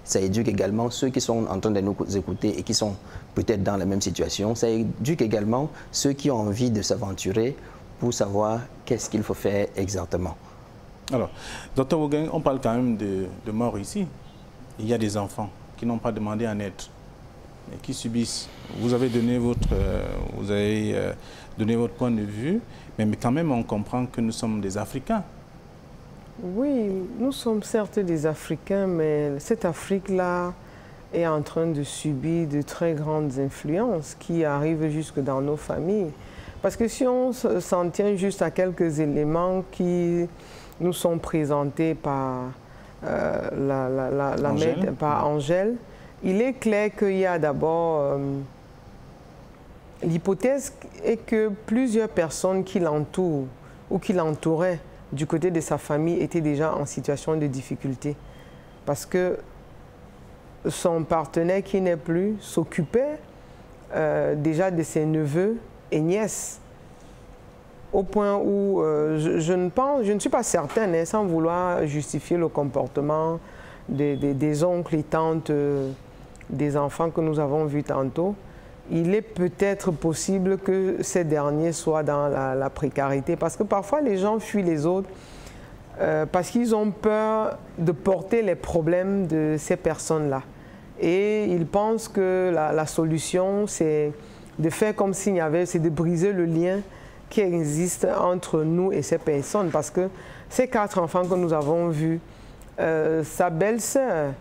Ça éduque également ceux qui sont en train de nous écouter et qui sont peut-être dans la même situation. Ça éduque également ceux qui ont envie de s'aventurer pour savoir qu'est-ce qu'il faut faire exactement. Alors, Dr Wogang, on parle quand même de mort ici. Il y a des enfants qui n'ont pas demandé en aide, mais qui subissent. Vous avez donné votre point de vue, mais quand même on comprend que nous sommes des Africains. Oui, nous sommes certes des Africains, mais cette Afrique-là est en train de subir de très grandes influences qui arrivent jusque dans nos familles. Parce que si on s'en tient juste à quelques éléments qui nous sont présentés par Angèle, il est clair qu'il y a d'abord l'hypothèse est que plusieurs personnes qui l'entourent ou qui l'entouraient du côté de sa famille étaient déjà en situation de difficulté. Parce que son partenaire qui n'est plus s'occupait déjà de ses neveux et nièces. Au point où je ne suis pas certaine, sans vouloir justifier le comportement des oncles et tantes des enfants que nous avons vus tantôt, il est peut-être possible que ces derniers soient dans la précarité. Parce que parfois, les gens fuient les autres parce qu'ils ont peur de porter les problèmes de ces personnes-là. Et ils pensent que la solution, c'est de faire comme s'il y avait, c'est de briser le lien qui existe entre nous et ces personnes. Parce que ces 4 enfants que nous avons vus, sa belle-sœur,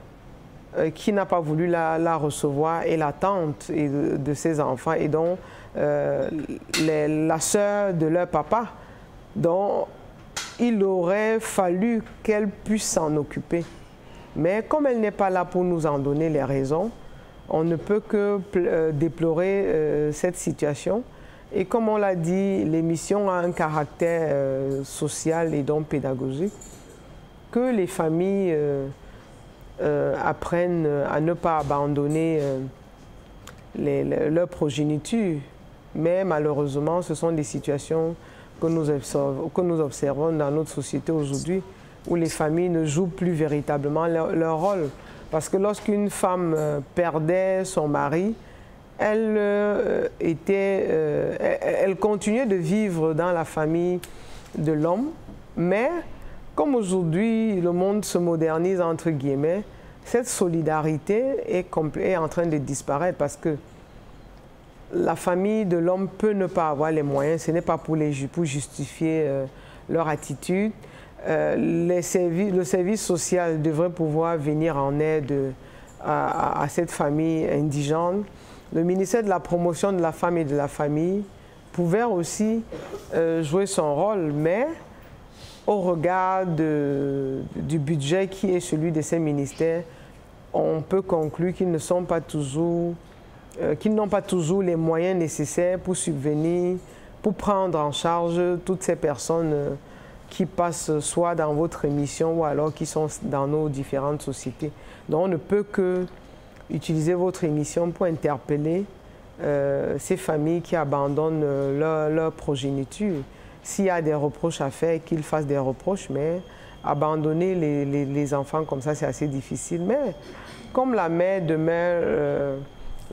qui n'a pas voulu la recevoir, et la tante de ses enfants, et donc la sœur de leur papa, dont il aurait fallu qu'elle puisse s'en occuper. Mais comme elle n'est pas là pour nous en donner les raisons, on ne peut que déplorer cette situation. Et comme on l'a dit, l'émission a un caractère social et donc pédagogique, que les familles apprennent à ne pas abandonner leur progéniture. Mais malheureusement, ce sont des situations que nous observons dans notre société aujourd'hui, où les familles ne jouent plus véritablement leur rôle. Parce que lorsqu'une femme perdait son mari, elle continuait de vivre dans la famille de l'homme, mais comme aujourd'hui le monde se modernise entre guillemets, cette solidarité est en train de disparaître parce que la famille de l'homme peut ne pas avoir les moyens, ce n'est pas pour justifier leur attitude. Le service social devrait pouvoir venir en aide à cette famille indigente. Le ministère de la promotion de la femme et de la famille pouvait aussi jouer son rôle, mais au regard du budget qui est celui de ces ministères, on peut conclure qu'ils ne sont pas toujours, qu'ils n'ont pas toujours les moyens nécessaires pour subvenir, pour prendre en charge toutes ces personnes qui passent soit dans votre émission ou alors qui sont dans nos différentes sociétés. Donc on ne peut que utiliser votre émission pour interpeller ces familles qui abandonnent leur progéniture. S'il y a des reproches à faire, qu'ils fassent des reproches, mais abandonner les enfants comme ça, c'est assez difficile. Mais comme la mère demeure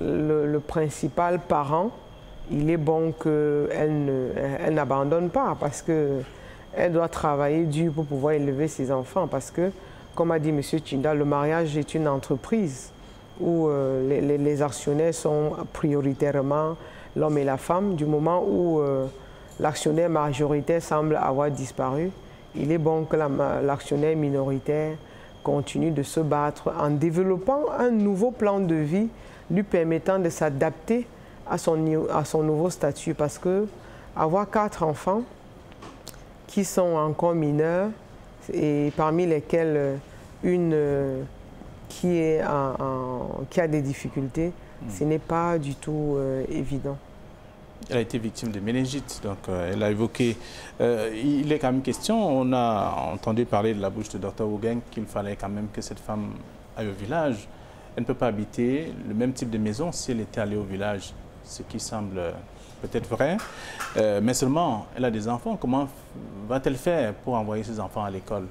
le principal parent, il est bon qu'elle n'abandonne pas parce qu'elle doit travailler dur pour pouvoir élever ses enfants. Parce que, comme a dit M. Tchinda, le mariage est une entreprise où les actionnaires sont prioritairement l'homme et la femme. Du moment où l'actionnaire majoritaire semble avoir disparu, il est bon que l'actionnaire minoritaire continue de se battre en développant un nouveau plan de vie lui permettant de s'adapter à son nouveau statut. Parce que avoir 4 enfants qui sont encore mineurs et parmi lesquels une qui a des difficultés, ce n'est pas du tout évident. Elle a été victime de méningite, donc elle a évoqué... il est quand même question, on a entendu parler de la bouche de Dr Ogueng qu'il fallait quand même que cette femme aille au village. Elle ne peut pas habiter le même type de maison si elle était allée au village, ce qui semble peut-être vrai. Mais seulement, elle a des enfants. Comment va-t-elle faire pour envoyer ses enfants à l'école?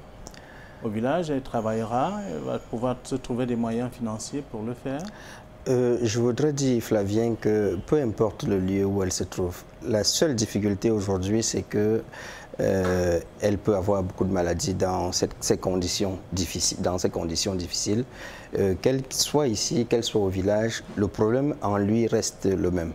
Au village, elle travaillera, elle va pouvoir se trouver des moyens financiers pour le faire. Je voudrais dire, Flavien, que peu importe le lieu où elle se trouve, la seule difficulté aujourd'hui, c'est que elle peut avoir beaucoup de maladies dans ces conditions difficiles. Qu'elle soit ici, qu'elle soit au village, le problème en lui reste le même.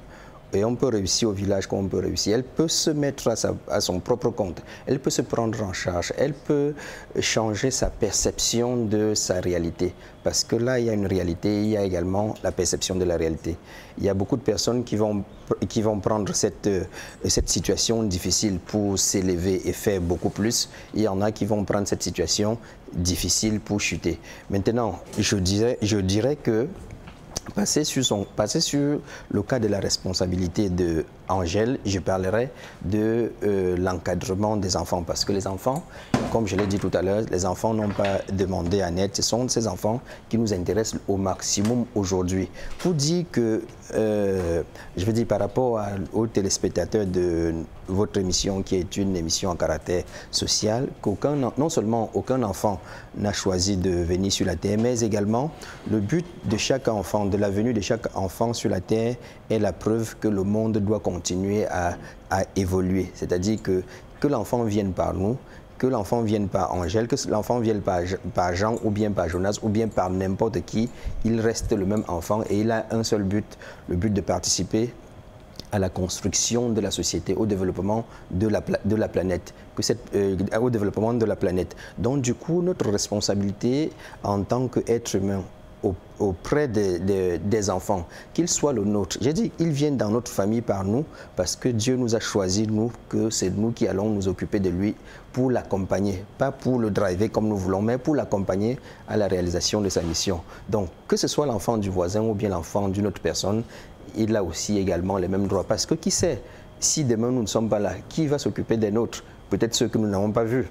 Et on peut réussir au village comme on peut réussir. Elle peut se mettre à son propre compte. Elle peut se prendre en charge. Elle peut changer sa perception de sa réalité. Parce que là, il y a une réalité, il y a également la perception de la réalité. Il y a beaucoup de personnes qui vont prendre cette situation difficile pour s'élever et faire beaucoup plus. Il y en a qui vont prendre cette situation difficile pour chuter. Maintenant, je dirais que passer sur le cas de la responsabilité d'Angèle, je parlerai de l'encadrement des enfants. Parce que les enfants, comme je l'ai dit tout à l'heure, les enfants n'ont pas demandé à naître. Ce sont ces enfants qui nous intéressent au maximum aujourd'hui. Pour dire que, je veux dire par rapport aux téléspectateurs de votre émission, qui est une émission à caractère social, non seulement aucun enfant n'a choisi de venir sur la Terre, mais également le but de chaque enfant, de la venue de chaque enfant sur la Terre est la preuve que le monde doit continuer à évoluer. C'est-à-dire que l'enfant vienne par nous, que l'enfant vienne par Angèle, que l'enfant vienne par Jean ou bien par Jonas ou bien par n'importe qui, il reste le même enfant et il a un seul but, le but de participer à la construction de la société, au développement de la planète, au développement de la planète. Donc du coup, notre responsabilité en tant qu'être humain auprès des enfants, qu'ils soient le nôtre. J'ai dit, ils viennent dans notre famille par nous parce que Dieu nous a choisi, nous, que c'est nous qui allons nous occuper de lui pour l'accompagner, pas pour le driver comme nous voulons, mais pour l'accompagner à la réalisation de sa mission. Donc, que ce soit l'enfant du voisin ou bien l'enfant d'une autre personne, il a aussi également les mêmes droits. Parce que qui sait, si demain nous ne sommes pas là, qui va s'occuper des nôtres? Peut-être ceux que nous n'avons pas vus,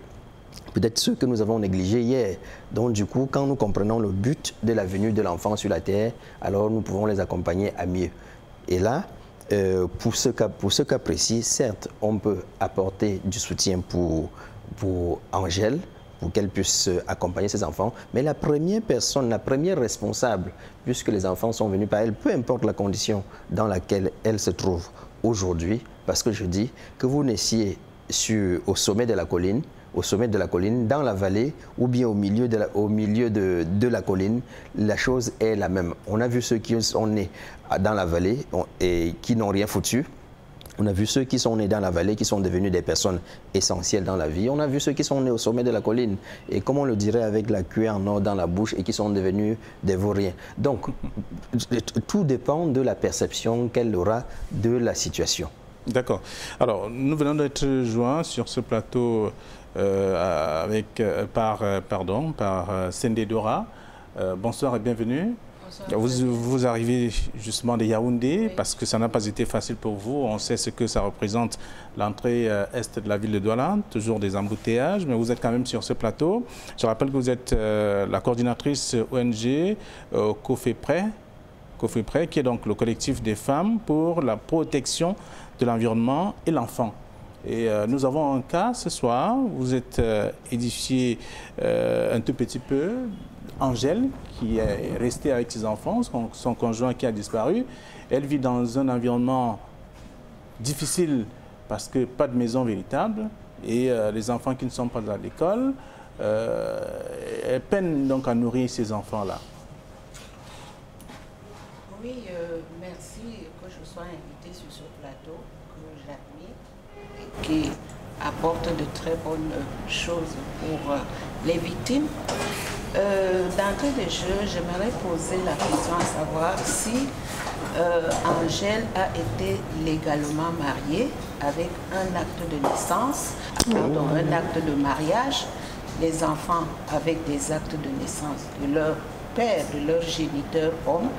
peut-être ceux que nous avons négligés hier. Donc du coup, quand nous comprenons le but de la venue de l'enfant sur la terre, alors nous pouvons les accompagner à mieux. Et là, pour ce cas précis, certes, on peut apporter du soutien pour Angèle, pour qu'elle puisse accompagner ses enfants. Mais la première personne, la première responsable, puisque les enfants sont venus par elle, peu importe la condition dans laquelle elle se trouve aujourd'hui, parce que je dis que vous naissiez au sommet de la colline, dans la vallée ou bien au milieu de la colline, la chose est la même. On a vu ceux qui sont nés dans la vallée et qui n'ont rien foutu. On a vu ceux qui sont nés dans la vallée, qui sont devenus des personnes essentielles dans la vie. On a vu ceux qui sont nés au sommet de la colline, et comme on le dirait, avec la cuillère en or dans la bouche, et qui sont devenus des vauriens. Donc, tout dépend de la perception qu'elle aura de la situation. D'accord. Alors, nous venons d'être joints sur ce plateau par Sendé Dora. Bonsoir et bienvenue. Vous arrivez justement de Yaoundé, oui, parce que ça n'a pas été facile pour vous. On sait ce que ça représente, l'entrée est de la ville de Douala, toujours des embouteillages, mais vous êtes quand même sur ce plateau. Je rappelle que vous êtes la coordinatrice ONG COFEPRES, qui est donc le collectif des femmes pour la protection de l'environnement et l'enfant. Et nous avons un cas ce soir. Vous êtes édifié un tout petit peu. Angèle, qui est restée avec ses enfants, son conjoint qui a disparu. Elle vit dans un environnement difficile parce que pas de maison véritable et les enfants qui ne sont pas à l'école. Elle peine donc à nourrir ces enfants-là. Oui, merci que je sois invitée sur ce plateau que j'admire et qui apporte de très bonnes choses pour les victimes. D'entrée de jeu, j'aimerais poser la question à savoir si Angèle a été légalement mariée avec un acte de naissance, pardon, un acte de mariage, les enfants avec des actes de naissance de leur père, de leur géniteur homme.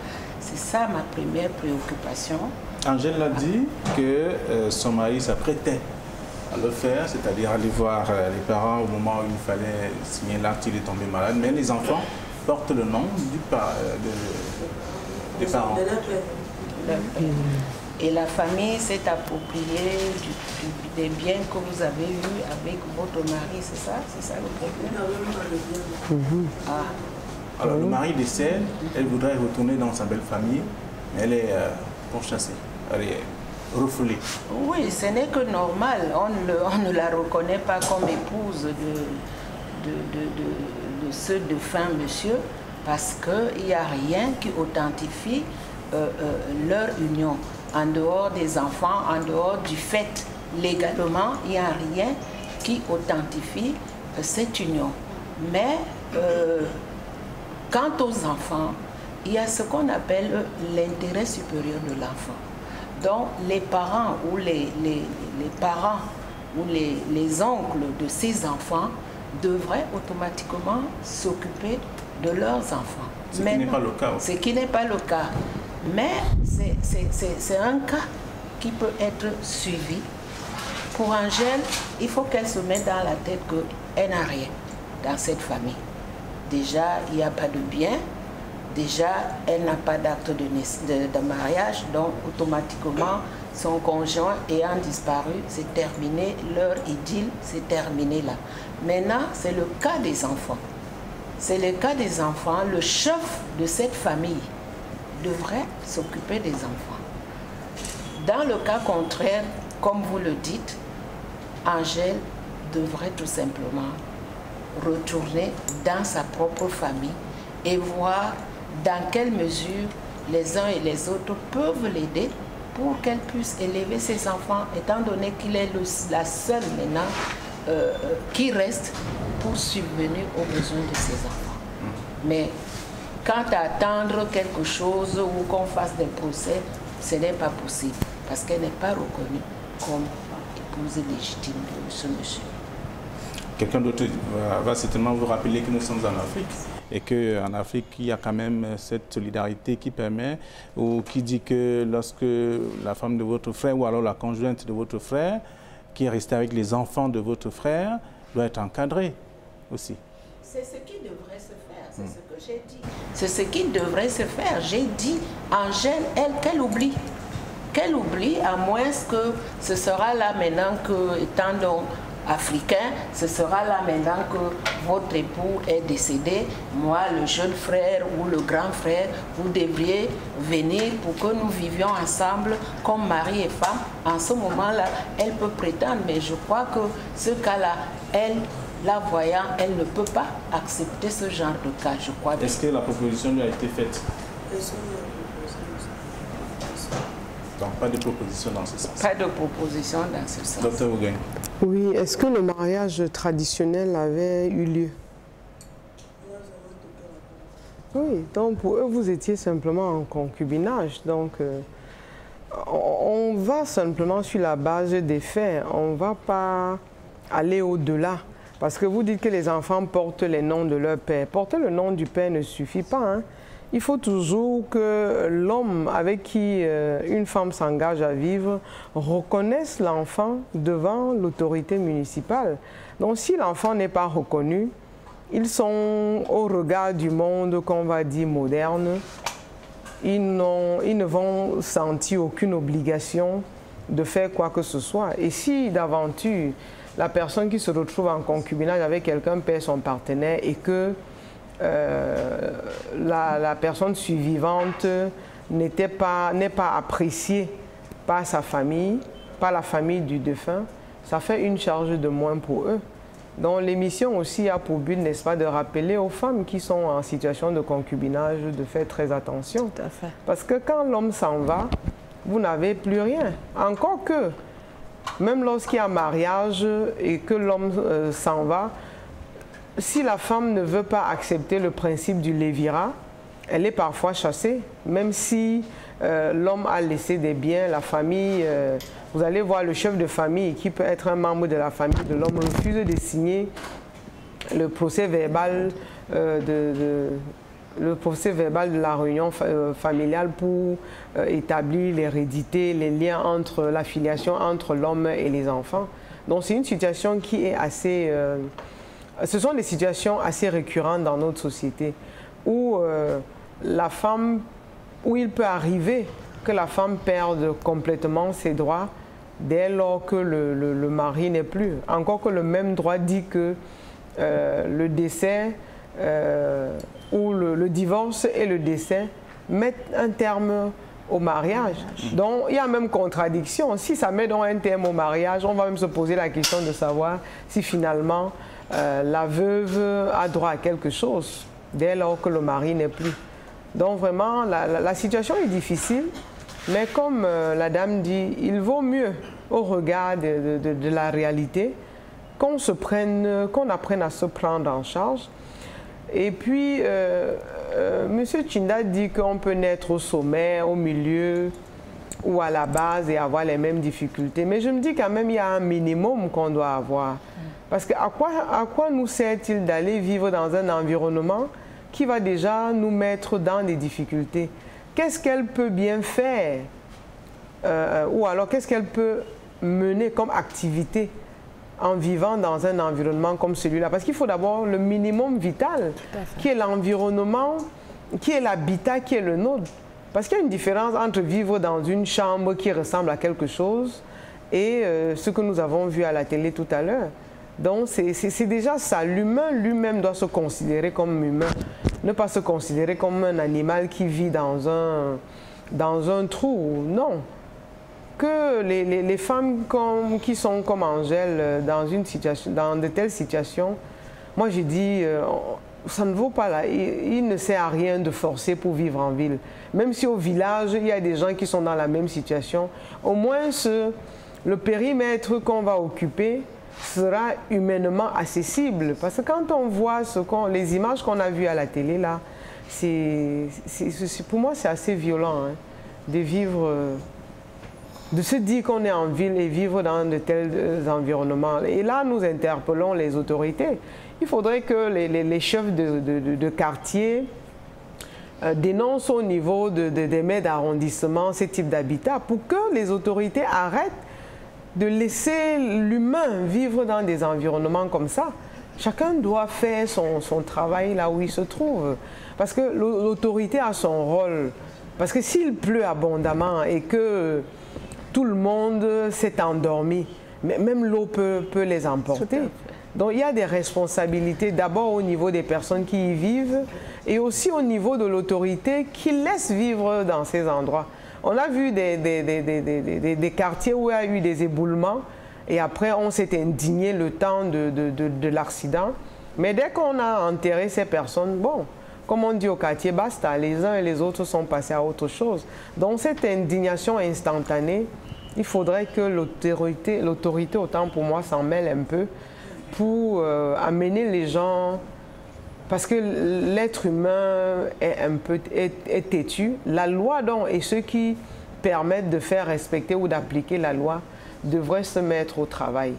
C'est ça ma première préoccupation. Angèle a dit que son mari s'apprêtait à le faire, c'est-à-dire aller voir les parents au moment où il fallait signer l'acte, il est tombé malade, mais les enfants portent le nom des parents. Et la famille s'est appropriée des biens que vous avez eus avec votre mari, c'est ça? C'est ça le problème? Alors le mari décède, elle voudrait retourner dans sa belle famille, mais elle est pourchassée. Elle est refoulée. Oui, ce n'est que normal. On ne la reconnaît pas comme épouse de ce défunt monsieur parce qu'il n'y a rien qui authentifie leur union. En dehors des enfants, en dehors du fait légalement, il n'y a rien qui authentifie cette union. Mais quant aux enfants, il y a ce qu'on appelle l'intérêt supérieur de l'enfant. Donc les parents ou les parents ou les oncles de ces enfants devraient automatiquement s'occuper de leurs enfants. Ce qui n'est pas le cas. Ce qui n'est pas le cas. Mais c'est un cas qui peut être suivi. Pour Angèle, il faut qu'elle se mette dans la tête qu'elle n'a rien dans cette famille. Déjà, il n'y a pas de bien. Déjà, elle n'a pas d'acte de mariage, donc automatiquement, son conjoint ayant disparu, c'est terminé, leur idylle, c'est terminé là. Maintenant, c'est le cas des enfants. C'est le cas des enfants. Le chef de cette famille devrait s'occuper des enfants. Dans le cas contraire, comme vous le dites, Angèle devrait tout simplement retourner dans sa propre famille et voir dans quelle mesure les uns et les autres peuvent l'aider pour qu'elle puisse élever ses enfants, étant donné qu'il est la seule maintenant qui reste pour subvenir aux besoins de ses enfants. Mais quant à attendre quelque chose ou qu'on fasse des procès, ce n'est pas possible, parce qu'elle n'est pas reconnue comme épouse légitime de ce monsieur. Quelqu'un d'autre va certainement vous rappeler que nous sommes en Afrique et qu'en Afrique, il y a quand même cette solidarité qui permet ou qui dit que lorsque la femme de votre frère ou alors la conjointe de votre frère qui est restée avec les enfants de votre frère doit être encadrée aussi. C'est ce qui devrait se faire, c'est ce que j'ai dit. C'est ce qui devrait se faire. J'ai dit, Angèle, elle, qu'elle oublie. Qu'elle oublie, à moins que ce sera là maintenant que, étant donc africain, ce sera là maintenant que votre époux est décédé, moi, le jeune frère ou le grand frère, vous devriez venir pour que nous vivions ensemble comme mari et femme. En ce moment-là, elle peut prétendre, mais je crois que ce cas-là, elle, la voyant, elle ne peut pas accepter ce genre de cas, je crois. Est-ce que la proposition lui a été faite? Donc, pas de proposition dans ce sens. Pas de proposition dans ce sens. Docteur Ougain. Oui, est-ce que le mariage traditionnel avait eu lieu? Oui, donc pour eux, vous étiez simplement en concubinage. Donc, on va simplement sur la base des faits. On ne va pas aller au-delà. Parce que vous dites que les enfants portent les noms de leur père. Porter le nom du père ne suffit pas, hein. Il faut toujours que l'homme avec qui une femme s'engage à vivre reconnaisse l'enfant devant l'autorité municipale. Donc si l'enfant n'est pas reconnu, ils sont au regard du monde qu'on va dire moderne. Ils ne vont sentir aucune obligation de faire quoi que ce soit. Et si d'aventure la personne qui se retrouve en concubinage avec quelqu'un perd son partenaire et que la personne survivante n'est pas appréciée par sa famille, par la famille du défunt, ça fait une charge de moins pour eux. Donc l'émission aussi a pour but, n'est-ce pas, de rappeler aux femmes qui sont en situation de concubinage de faire très attention. Tout à fait. Parce que quand l'homme s'en va, vous n'avez plus rien. Encore que, même lorsqu'il y a mariage et que l'homme s'en va, si la femme ne veut pas accepter le principe du lévirat, elle est parfois chassée, même si l'homme a laissé des biens, la famille, vous allez voir le chef de famille qui peut être un membre de la famille de l'homme refuse de signer le procès verbal le procès verbal de la réunion familiale pour établir l'hérédité, les liens entre la filiation entre l'homme et les enfants. Donc c'est une situation qui est assez... ce sont des situations assez récurrentes dans notre société où la femme, où il peut arriver que la femme perde complètement ses droits dès lors que le mari n'est plus. Encore que le même droit dit que le décès ou le divorce et le décès mettent un terme au mariage. Donc il y a même contradiction. Si ça met donc un terme au mariage, on va même se poser la question de savoir si finalement la veuve a droit à quelque chose dès lors que le mari n'est plus. Donc vraiment, la situation est difficile, mais comme la dame dit, il vaut mieux au regard de la réalité qu'on apprenne à se prendre en charge. Et puis, M. Tchinda dit qu'on peut naître au sommet, au milieu ou à la base et avoir les mêmes difficultés. Mais je me dis quand même qu'il y a un minimum qu'on doit avoir. Parce que à quoi nous sert-il d'aller vivre dans un environnement qui va déjà nous mettre dans des difficultés? Qu'est-ce qu'elle peut bien faire? Ou alors qu'est-ce qu'elle peut mener comme activité en vivant dans un environnement comme celui-là? Parce qu'il faut d'abord le minimum vital, qui est l'environnement, qui est l'habitat, qui est le nôtre. Parce qu'il y a une différence entre vivre dans une chambre qui ressemble à quelque chose et ce que nous avons vu à la télé tout à l'heure. Donc c'est déjà ça. L'humain lui-même doit se considérer comme humain, ne pas se considérer comme un animal qui vit dans un trou. Non. Que les femmes qui sont comme Angèle dans de telles situations, moi j'ai dit, ça ne vaut pas là. Il ne sert à rien de forcer pour vivre en ville. Même si au village, il y a des gens qui sont dans la même situation, au moins le périmètre qu'on va occuper sera humainement accessible. Parce que quand on voit les images qu'on a vues à la télé, là, pour moi c'est assez violent hein, de vivre... de se dire qu'on est en ville et vivre dans de tels environnements. Et là, nous interpellons les autorités. Il faudrait que les chefs de quartier dénoncent au niveau des maires d'arrondissement ce type d'habitat pour que les autorités arrêtent de laisser l'humain vivre dans des environnements comme ça. Chacun doit faire son travail là où il se trouve. Parce que l'autorité a son rôle. Parce que s'il pleut abondamment et que tout le monde s'est endormi, mais même l'eau peut les emporter. Donc il y a des responsabilités d'abord au niveau des personnes qui y vivent et aussi au niveau de l'autorité qui laisse vivre dans ces endroits. On a vu des quartiers où il y a eu des éboulements et après on s'est indigné le temps de l'accident. Mais dès qu'on a enterré ces personnes, bon, comme on dit au quartier, basta, les uns et les autres sont passés à autre chose. Donc cette indignation instantanée, il faudrait que l'autorité, autant pour moi, s'en mêle un peu pour amener les gens, parce que l'être humain est têtu. La loi donc, et ceux qui permettent de faire respecter ou d'appliquer la loi devraient se mettre au travail.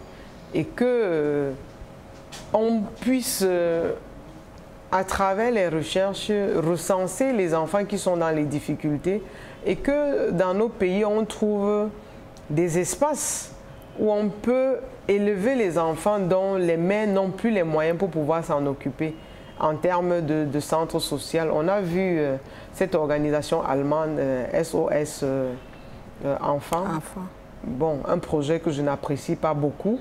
Et que on puisse, à travers les recherches, recenser les enfants qui sont dans les difficultés et que dans nos pays, on trouve des espaces où on peut élever les enfants dont les mères n'ont plus les moyens pour pouvoir s'en occuper. En termes de centre social, on a vu cette organisation allemande SOS Enfants. Bon, un projet que je n'apprécie pas beaucoup,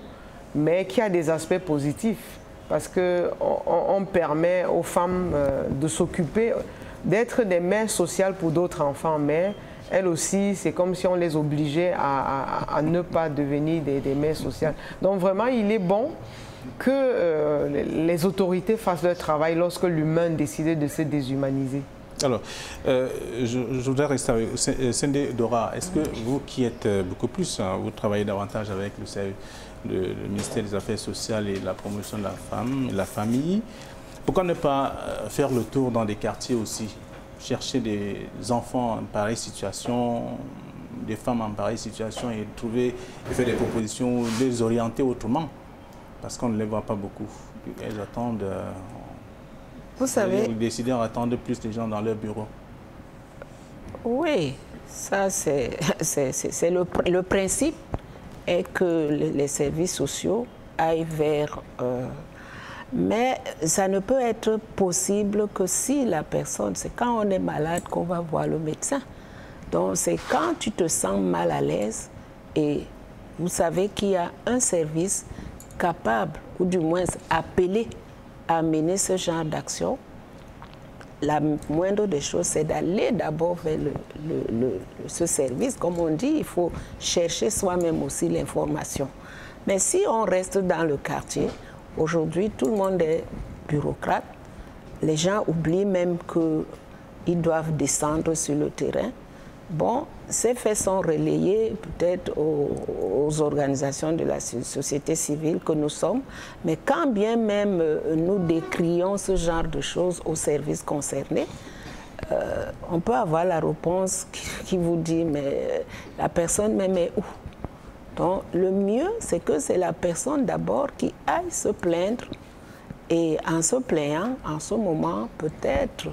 mais qui a des aspects positifs parce qu'on permet aux femmes de s'occuper, d'être des mères sociales pour d'autres enfants, mais elles aussi, c'est comme si on les obligeait à ne pas devenir des mères sociales. Donc vraiment, il est bon que les autorités fassent leur travail lorsque l'humain décide de se déshumaniser. Alors, je voudrais rester avec Sendé Dora. Est-ce que vous qui êtes beaucoup plus, vous travaillez davantage avec le ministère des Affaires sociales et de la promotion de la femme et de la famille, pourquoi ne pas faire le tour dans des quartiers aussi, chercher des enfants en pareille situation, des femmes en pareille situation et faire des propositions, les orienter autrement, parce qu'on ne les voit pas beaucoup. Elles attendent... Vous savez... Les décideurs attendent plus les gens dans leur bureau. Oui, ça c'est le principe est que les services sociaux aillent vers... mais ça ne peut être possible que si la personne, c'est quand on est malade qu'on va voir le médecin. Donc c'est quand tu te sens mal à l'aise et vous savez qu'il y a un service capable, ou du moins appelé à mener ce genre d'action. La moindre des choses, c'est d'aller d'abord vers ce service. Comme on dit, il faut chercher soi-même aussi l'information. Mais si on reste dans le quartier, aujourd'hui, tout le monde est bureaucrate. Les gens oublient même qu'ils doivent descendre sur le terrain. Bon, ces faits sont relayés peut-être aux organisations de la société civile que nous sommes, mais quand bien même nous décrions ce genre de choses aux services concernés, on peut avoir la réponse qui vous dit, mais la personne même est où? Donc le mieux, c'est que c'est la personne d'abord qui aille se plaindre, et en se plaignant, en ce moment, peut-être,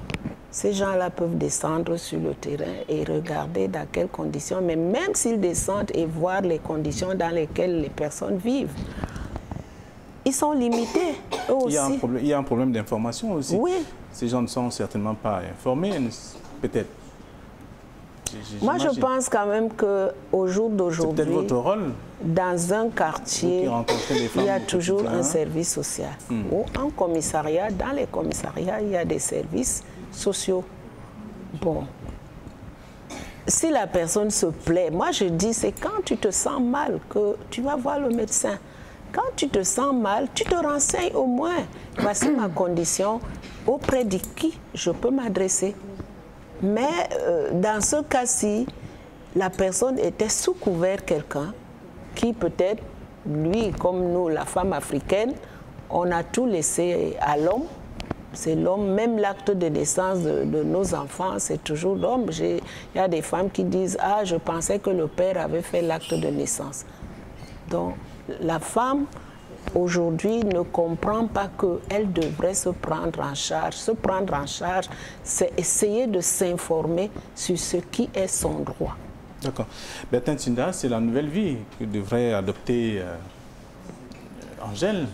ces gens-là peuvent descendre sur le terrain et regarder dans quelles conditions, mais même s'ils descendent et voir les conditions dans lesquelles les personnes vivent, ils sont limités, eux aussi. Il y a un problème d'information aussi. Oui. Ces gens ne sont certainement pas informés, peut-être. Moi, je pense quand même qu'au jour d'aujourd'hui, c'est peut-être votre rôle. Dans un quartier, il y a toujours un service social. Ou un commissariat, dans les commissariats, il y a des services sociaux. Bon, si la personne se plaît, moi je dis, c'est quand tu te sens mal que tu vas voir le médecin. Quand tu te sens mal, tu te renseignes au moins. Voici ma condition, auprès de qui je peux m'adresser. Mais dans ce cas-ci, la personne était sous couvert quelqu'un qui peut-être, lui, comme nous, la femme africaine, on a tout laissé à l'homme. C'est l'homme, même l'acte de naissance de nos enfants, c'est toujours l'homme. Il y a des femmes qui disent « Ah, je pensais que le père avait fait l'acte de naissance ». Donc, la femme, aujourd'hui, ne comprend pas qu'elle devrait se prendre en charge. Se prendre en charge, c'est essayer de s'informer sur ce qui est son droit. D'accord. Bertin Tinda, c'est la nouvelle vie que devrait adopter Angèle.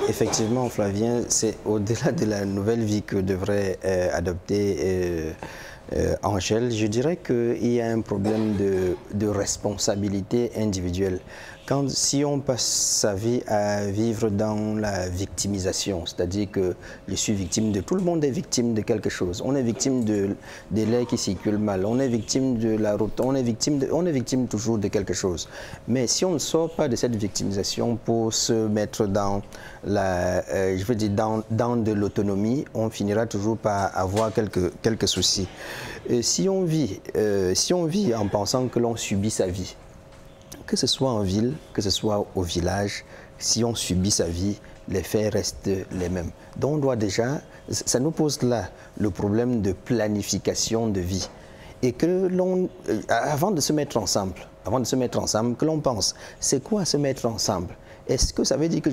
Effectivement, Flavien, c'est au-delà de la nouvelle vie que devrait adopter Angèle. Je dirais qu'il y a un problème de responsabilité individuelle. Si on passe sa vie à vivre dans la victimisation, c'est-à-dire que je suis victime de... Tout le monde est victime de quelque chose. On est victime des laits qui circulent mal, on est victime de la route, on est victime toujours de quelque chose. Mais si on ne sort pas de cette victimisation pour se mettre dans dans de l'autonomie, on finira toujours par avoir quelques soucis. Si on vit en pensant que l'on subit sa vie, que ce soit en ville, que ce soit au village, si on subit sa vie, les faits restent les mêmes. Donc on doit déjà, ça nous pose là le problème de planification de vie. Et que l'on, avant de se mettre ensemble, que l'on pense, c'est quoi se mettre ensemble? Est-ce que ça veut dire que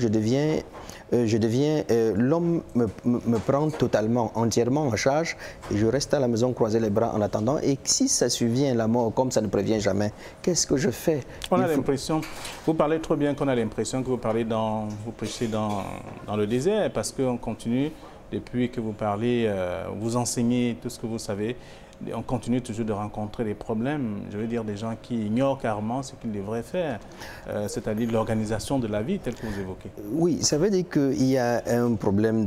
l'homme me prend totalement, entièrement en charge et je reste à la maison croiser les bras en attendant? Et si ça survient la mort, comme ça ne prévient jamais, qu'est-ce que je fais? On a l'impression, vous parlez trop bien qu'on a l'impression que vous prêchez dans le désert, parce qu'on continue, depuis que vous parlez, vous enseignez tout ce que vous savez, on continue toujours de rencontrer des problèmes, je veux dire des gens qui ignorent carrément ce qu'ils devraient faire, c'est-à-dire l'organisation de la vie telle que vous évoquez. Oui, ça veut dire qu'il y a un problème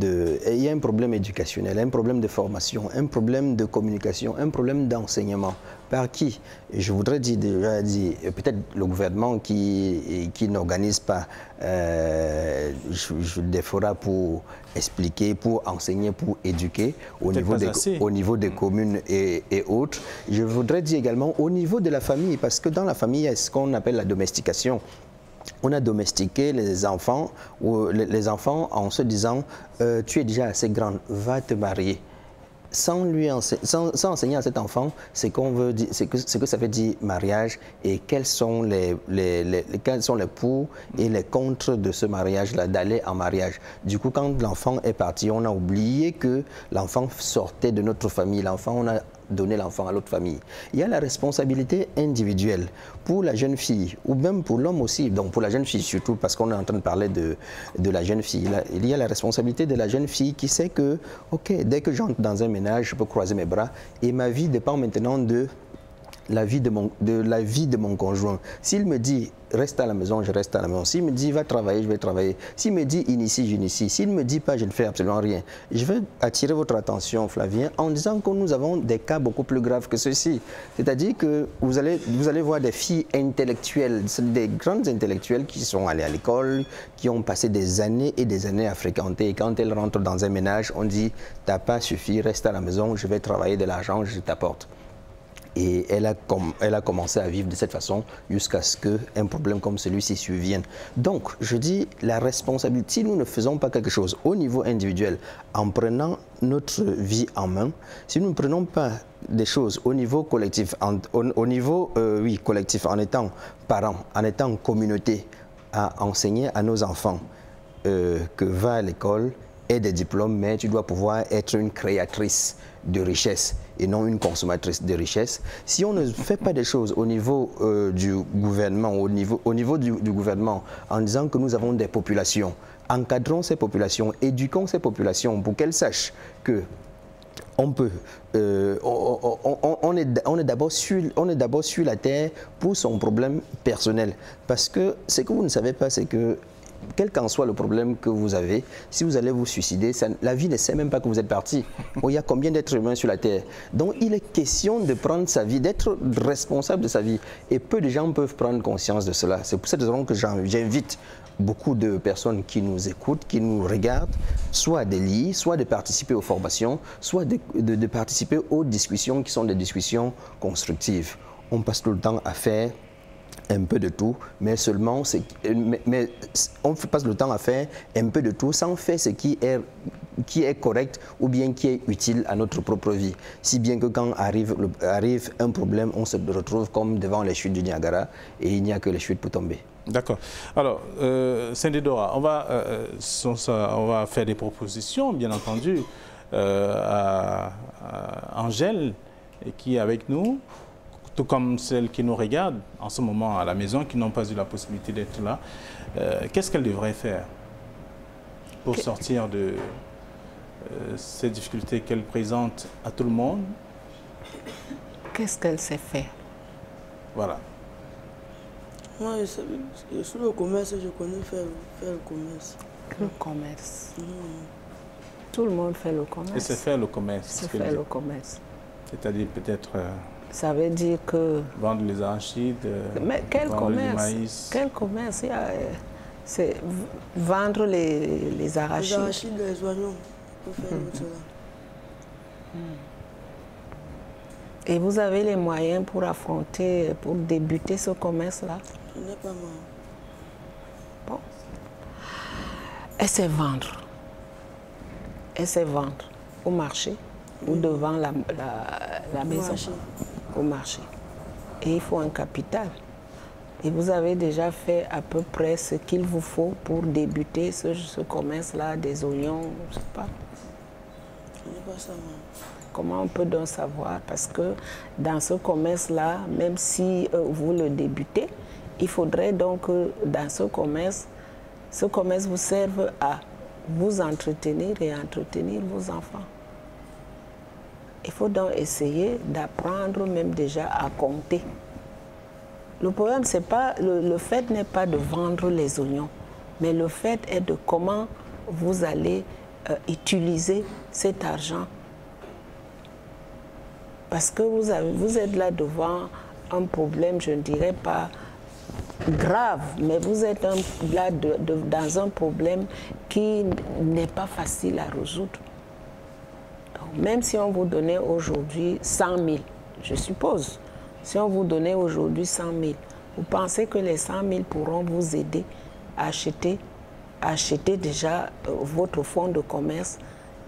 éducationnel, un problème de formation, un problème de communication, un problème d'enseignement. Par qui? Je voudrais dire peut-être le gouvernement qui n'organise pas des forats pour expliquer, pour enseigner, pour éduquer au niveau des communes et autres. Je voudrais dire également au niveau de la famille, parce que dans la famille, il y a ce qu'on appelle la domestication. On a domestiqué les enfants en se disant tu es déjà assez grande, va te marier. Sans enseigner à cet enfant ce que ça veut dire mariage et quels sont les pour et les contre de ce mariage-là, d'aller en mariage. Du coup, quand l'enfant est parti, on a oublié que l'enfant sortait de notre famille. On a donné l'enfant à l'autre famille. Il y a la responsabilité individuelle pour la jeune fille, ou même pour l'homme aussi, donc pour la jeune fille surtout, parce qu'on est en train de parler de la jeune fille. Il y a la responsabilité de la jeune fille qui sait que, ok, dès que j'entre dans un ménage, je peux croiser mes bras, et ma vie dépend maintenant de la vie de mon conjoint. S'il me dit reste à la maison, je reste à la maison. S'il me dit va travailler, je vais travailler. S'il me dit initie, j'initie. S'il ne me dit pas, je ne fais absolument rien. Je vais attirer votre attention, Flavien, en disant que nous avons des cas beaucoup plus graves que ceux-ci. C'est-à-dire que vous allez voir des filles intellectuelles, des grandes intellectuelles qui sont allées à l'école, qui ont passé des années et des années à fréquenter. Et quand elles rentrent dans un ménage, on dit t'as pas suffi, reste à la maison, je vais travailler de l'argent, je t'apporte. Et elle a commencé à vivre de cette façon jusqu'à ce qu'un problème comme celui-ci survienne. Donc, je dis, la responsabilité, si nous ne faisons pas quelque chose au niveau individuel, en prenant notre vie en main, si nous ne prenons pas des choses au niveau collectif, collectif, en étant parents, en étant communauté, à enseigner à nos enfants que va à l'école, aie des diplômes, mais tu dois pouvoir être une créatrice de richesse et non une consommatrice de richesse. Si on ne fait pas des choses au niveau du gouvernement, au niveau du gouvernement, en disant que nous avons des populations, encadrons ces populations, éduquons ces populations pour qu'elles sachent que on est d'abord sur la terre pour son problème personnel. Parce que ce que vous ne savez pas, c'est que quel qu'en soit le problème que vous avez, si vous allez vous suicider, la vie ne sait même pas que vous êtes parti. Il y a combien d'êtres humains sur la Terre? Donc il est question de prendre sa vie, d'être responsable de sa vie. Et peu de gens peuvent prendre conscience de cela. C'est pour cette raison que j'invite beaucoup de personnes qui nous écoutent, qui nous regardent, soit de lire, soit de participer aux formations, soit de participer aux discussions qui sont des discussions constructives. On passe tout le temps à faire un peu de tout, mais on passe le temps à faire un peu de tout sans faire ce qui est correct ou bien qui est utile à notre propre vie. Si bien que quand arrive un problème, on se retrouve comme devant les chutes du Niagara et il n'y a que les chutes pour tomber. D'accord. Alors, Sindidora, on va faire des propositions, bien entendu, à Angèle, qui est avec nous, tout comme celles qui nous regardent en ce moment à la maison, qui n'ont pas eu la possibilité d'être là. Qu'est-ce qu'elle devrait faire pour sortir de ces difficultés qu'elle présente à tout le monde? Qu'est-ce qu'elle sait faire? Voilà. Moi, sur le commerce, je connais faire le commerce. Le commerce. Tout le monde fait le commerce. Et c'est faire le commerce. C'est faire le commerce. C'est-à-dire peut-être... ça veut dire que... Vendre les arachides, mais quel vendre commerce? le maïs. Quel commerce? C'est vendre les arachides. Les arachides, les oignons, pour faire cela. Et vous avez les moyens pour affronter, pour débuter ce commerce-là? Je n'ai pas mal. Bon. Et c'est vendre. Et c'est vendre au marché ou devant la maison. Marché. Au marché. Et il faut un capital. Et vous avez déjà fait à peu près ce qu'il vous faut pour débuter ce commerce-là, des oignons, je ne sais pas. Je n'ai pas ça, moi. Comment on peut donc savoir? Parce que dans ce commerce-là, même si vous le débutez, il faudrait donc que dans ce commerce vous serve à vous entretenir et entretenir vos enfants. Il faut donc essayer d'apprendre même déjà à compter. Le problème, c'est pas, le fait n'est pas de vendre les oignons, mais le fait est de comment vous allez utiliser cet argent. Parce que vous êtes là devant un problème, je ne dirais pas grave, mais vous êtes là dans un problème qui n'est pas facile à résoudre. Donc, même si on vous donnait aujourd'hui 100 000, je suppose, si on vous donnait aujourd'hui 100 000, vous pensez que les 100 000 pourront vous aider à acheter déjà votre fonds de commerce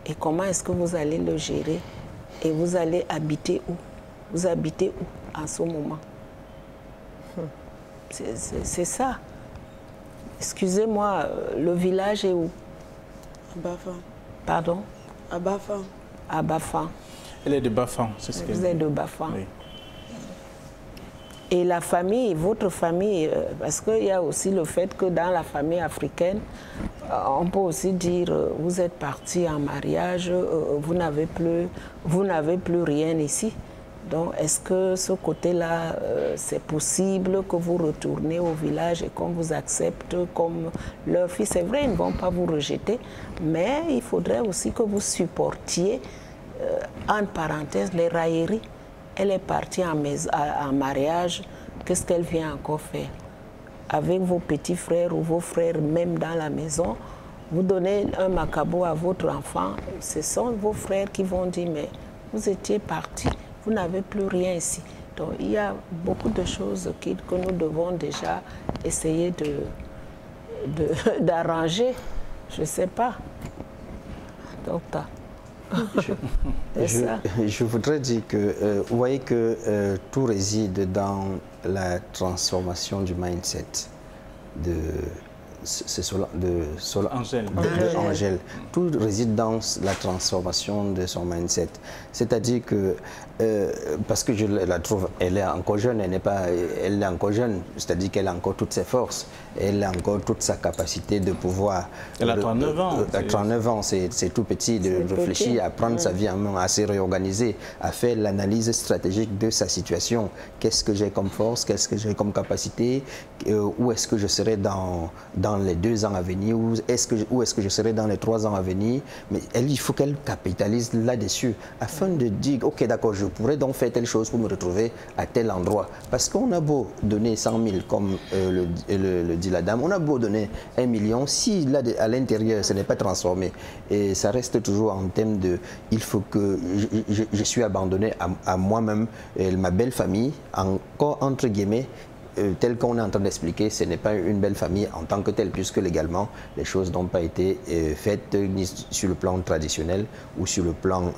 et comment est-ce que vous allez le gérer? Et vous allez habiter où? Vous habitez où en ce moment? C'est ça. Excusez-moi, le village est où? À Bafan. Pardon? À Bafan. À Bafan. Elle est de Bafan, c'est ce qu'elle dit. Vous êtes de Bafan. Oui. Et la famille, votre famille, parce qu'il y a aussi le fait que dans la famille africaine, on peut aussi dire, vous êtes parti en mariage, vous n'avez plus rien ici. Donc, est-ce que ce côté-là, c'est possible que vous retournez au village et qu'on vous accepte comme leur fils? C'est vrai, ils ne vont pas vous rejeter, mais il faudrait aussi que vous supportiez, entre parenthèses, les railleries. Elle est partie en mariage, qu'est-ce qu'elle vient encore faire? Avec vos petits frères ou vos frères, même dans la maison, vous donnez un macabo à votre enfant, ce sont vos frères qui vont dire, mais vous étiez partis, vous n'avez plus rien ici. Donc il y a beaucoup de choses que nous devons déjà essayer d'arranger, je ne sais pas. Donc, je voudrais dire que, vous voyez que tout réside dans la transformation du mindset de Angèle. Tout réside dans la transformation de son mindset. C'est-à-dire que, parce que je la trouve, elle est encore jeune, elle est encore jeune, c'est-à-dire qu'elle a encore toutes ses forces, elle a encore toute sa capacité de pouvoir... Elle a 39 ans. 39 ans, c'est tout petit, de réfléchir, à prendre sa vie en main, à se réorganiser, à faire l'analyse stratégique de sa situation. Qu'est-ce que j'ai comme force, qu'est-ce que j'ai comme capacité, où est-ce que je serai dans les 2 ans à venir, où est-ce que je serai dans les 3 ans à venir. Mais il faut qu'elle capitalise là-dessus, afin de dire, ok, d'accord, je pourrais donc faire telle chose pour me retrouver à tel endroit. Parce qu'on a beau donner 100 000, comme le dit la dame, on a beau donner 1 million, si là, à l'intérieur, ce n'est pas transformé. Et ça reste toujours en termes de, il faut que je suis abandonné à moi-même, ma belle famille, encore entre guillemets, tel qu'on est en train d'expliquer, ce n'est pas une belle famille en tant que telle, puisque légalement, les choses n'ont pas été faites ni sur le plan traditionnel ou sur le plan,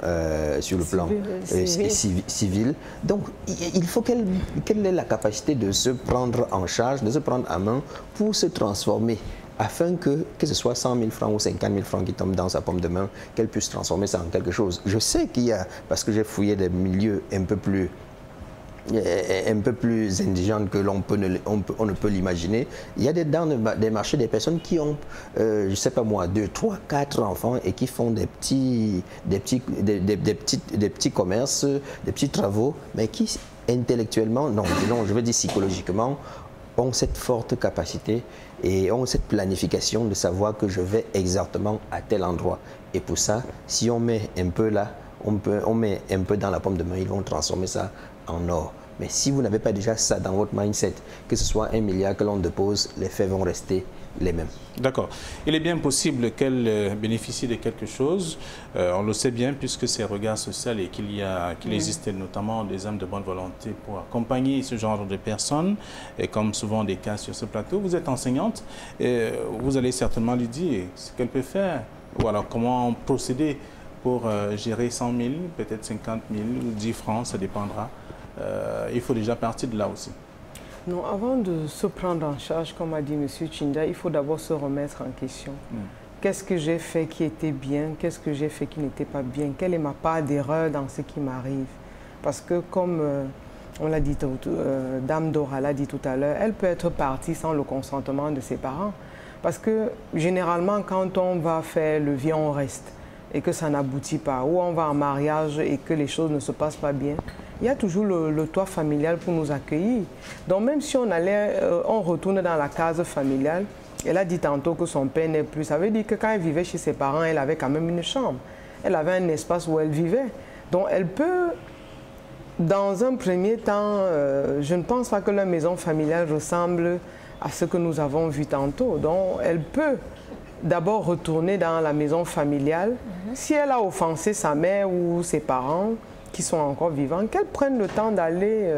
civil. Donc, il faut qu'elle ait la capacité de se prendre en charge, de se prendre à main pour se transformer, afin que ce soit 100 000 francs ou 50 000 francs qui tombent dans sa paume de main, qu'elle puisse transformer ça en quelque chose. Je sais qu'il y a, parce que j'ai fouillé des milieux un peu plus indigentes que on ne peut l'imaginer. Il y a dans des marchés des personnes qui ont, je ne sais pas moi, 2, 3, 4 enfants et qui font des petits commerces, des petits travaux, mais qui intellectuellement, non, je veux dire psychologiquement, ont cette forte capacité et ont cette planification de savoir que je vais exactement à tel endroit. Et pour ça, si on met un peu là, on met un peu dans la pomme de main, ils vont transformer ça en or. Mais si vous n'avez pas déjà ça dans votre mindset, que ce soit 1 milliard que l'on dépose, les faits vont rester les mêmes. D'accord. Il est bien possible qu'elle bénéficie de quelque chose. On le sait bien puisque c'est regard social et qu'il existe notamment des hommes de bonne volonté pour accompagner ce genre de personnes. Et comme souvent des cas sur ce plateau, vous êtes enseignante et vous allez certainement lui dire ce qu'elle peut faire. Ou alors comment procéder pour gérer 100 000, peut-être 50 000 ou 10 francs, ça dépendra. Il faut déjà partir de là aussi. Non, avant de se prendre en charge, comme a dit M. Tchinda, il faut d'abord se remettre en question. Qu'est-ce que j'ai fait qui était bien? Qu'est-ce que j'ai fait qui n'était pas bien? Quelle est ma part d'erreur dans ce qui m'arrive? Parce que comme on l'a dit, Dame Dora l'a dit tout à l'heure, elle peut être partie sans le consentement de ses parents. Parce que généralement, quand on va faire le viens, on reste et que ça n'aboutit pas, ou on va en mariage et que les choses ne se passent pas bien, il y a toujours le toit familial pour nous accueillir. Donc même si on retourne dans la case familiale, elle a dit tantôt que son père n'est plus. Ça veut dire que quand elle vivait chez ses parents, elle avait quand même une chambre. Elle avait un espace où elle vivait. Donc elle peut, dans un premier temps, je ne pense pas que la maison familiale ressemble à ce que nous avons vu tantôt. Donc elle peut d'abord retourner dans la maison familiale. Si elle a offensé sa mère ou ses parents, qui sont encore vivants, qu'elles prennent le temps d'aller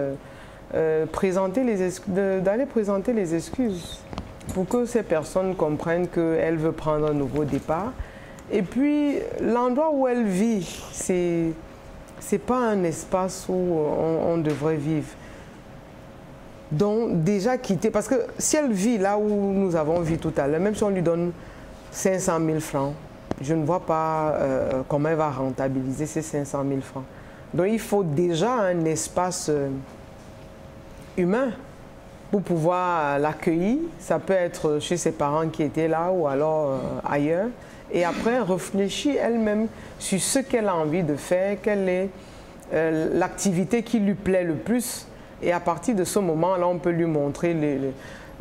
présenter les excuses pour que ces personnes comprennent qu'elle veut prendre un nouveau départ. Et puis, l'endroit où elle vit, c'est pas un espace où on devrait vivre. Donc, déjà quitter, parce que si elle vit là où nous avons vu tout à l'heure, même si on lui donne 500 000 francs, je ne vois pas comment elle va rentabiliser ces 500 000 francs. Donc, il faut déjà un espace humain pour pouvoir l'accueillir. Ça peut être chez ses parents qui étaient là ou alors ailleurs. Et après, réfléchir elle-même sur ce qu'elle a envie de faire, quelle est l'activité qui lui plaît le plus. Et à partir de ce moment-là, on peut lui montrer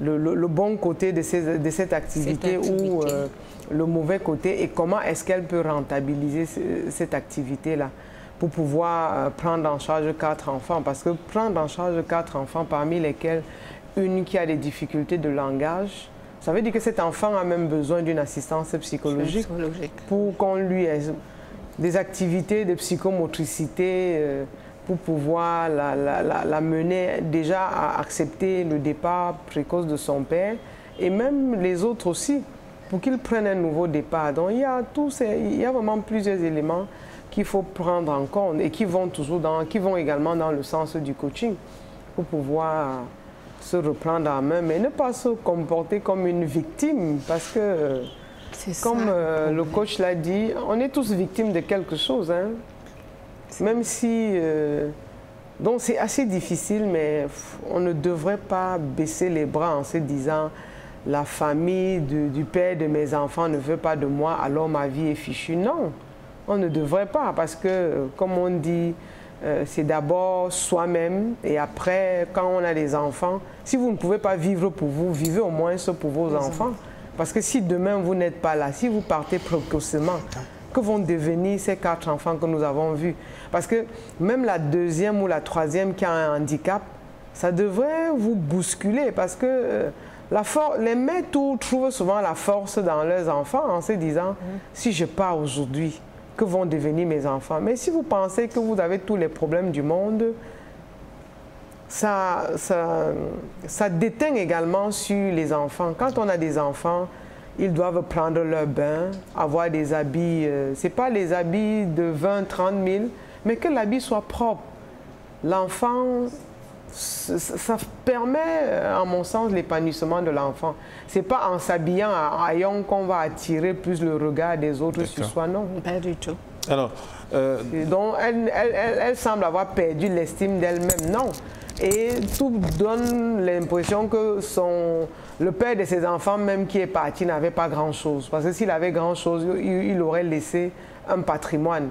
le bon côté de cette activité ou le mauvais côté et comment est-ce qu'elle peut rentabiliser cette activité-là pour pouvoir prendre en charge 4 enfants. Parce que prendre en charge 4 enfants, parmi lesquels une qui a des difficultés de langage, ça veut dire que cet enfant a même besoin d'une assistance psychologique pour qu'on lui ait des activités de psychomotricité pour pouvoir la mener déjà à accepter le départ précoce de son père et même les autres aussi, pour qu'ils prennent un nouveau départ. Donc il y a vraiment plusieurs éléments qu'il faut prendre en compte et qui vont également dans le sens du coaching pour pouvoir se reprendre en main, mais ne pas se comporter comme une victime parce que, comme le coach l'a dit, on est tous victimes de quelque chose. Hein. Même si... donc c'est assez difficile, mais on ne devrait pas baisser les bras en se disant la famille du père de mes enfants ne veut pas de moi, alors ma vie est fichue. Non. On ne devrait pas parce que, comme on dit, c'est d'abord soi-même et après, quand on a des enfants, si vous ne pouvez pas vivre pour vous, vivez au moins ce pour vos enfants. Parce que si demain vous n'êtes pas là, si vous partez précocement, que vont devenir ces 4 enfants que nous avons vus? Parce que même la 2e ou la 3e qui a un handicap, ça devrait vous bousculer parce que les mères trouvent souvent la force dans leurs enfants en se disant si je pars aujourd'hui, que vont devenir mes enfants? Mais si vous pensez que vous avez tous les problèmes du monde, ça déteint également sur les enfants. Quand on a des enfants, ils doivent prendre leur bain, avoir des habits, ce n'est pas les habits de 20, 30 000, mais que l'habit soit propre. L'enfant, ça permet, à mon sens, l'épanouissement de l'enfant. Ce n'est pas en s'habillant à haillons qu'on va attirer plus le regard des autres sur soi, non. Pas du tout. Alors, donc, elle semble avoir perdu l'estime d'elle-même, non. Et tout donne l'impression que le père de ses enfants, même qui est parti, n'avait pas grand-chose. Parce que s'il avait grand-chose, il aurait laissé un patrimoine.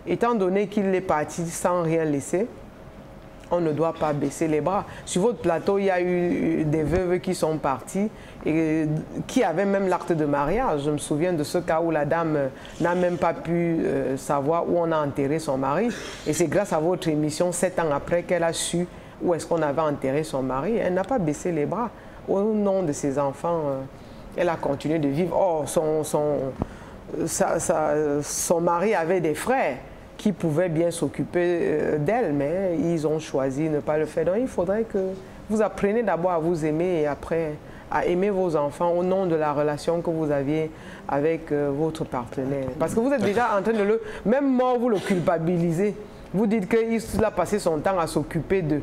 Étant donné qu'il est parti sans rien laisser, on ne doit pas baisser les bras. Sur votre plateau, il y a eu des veuves qui sont parties et qui avaient même l'acte de mariage. Je me souviens de ce cas où la dame n'a même pas pu savoir où on a enterré son mari. Et c'est grâce à votre émission, 7 ans après, qu'elle a su où est-ce qu'on avait enterré son mari. Elle n'a pas baissé les bras. Au nom de ses enfants, elle a continué de vivre. Oh, son mari avait des frères qui pouvaient bien s'occuper d'elle, mais ils ont choisi de ne pas le faire. Donc il faudrait que vous appreniez d'abord à vous aimer et après à aimer vos enfants au nom de la relation que vous aviez avec votre partenaire. Parce que vous êtes déjà en train de le... Même mort, vous le culpabilisez. Vous dites qu'il a passé son temps à s'occuper d'eux.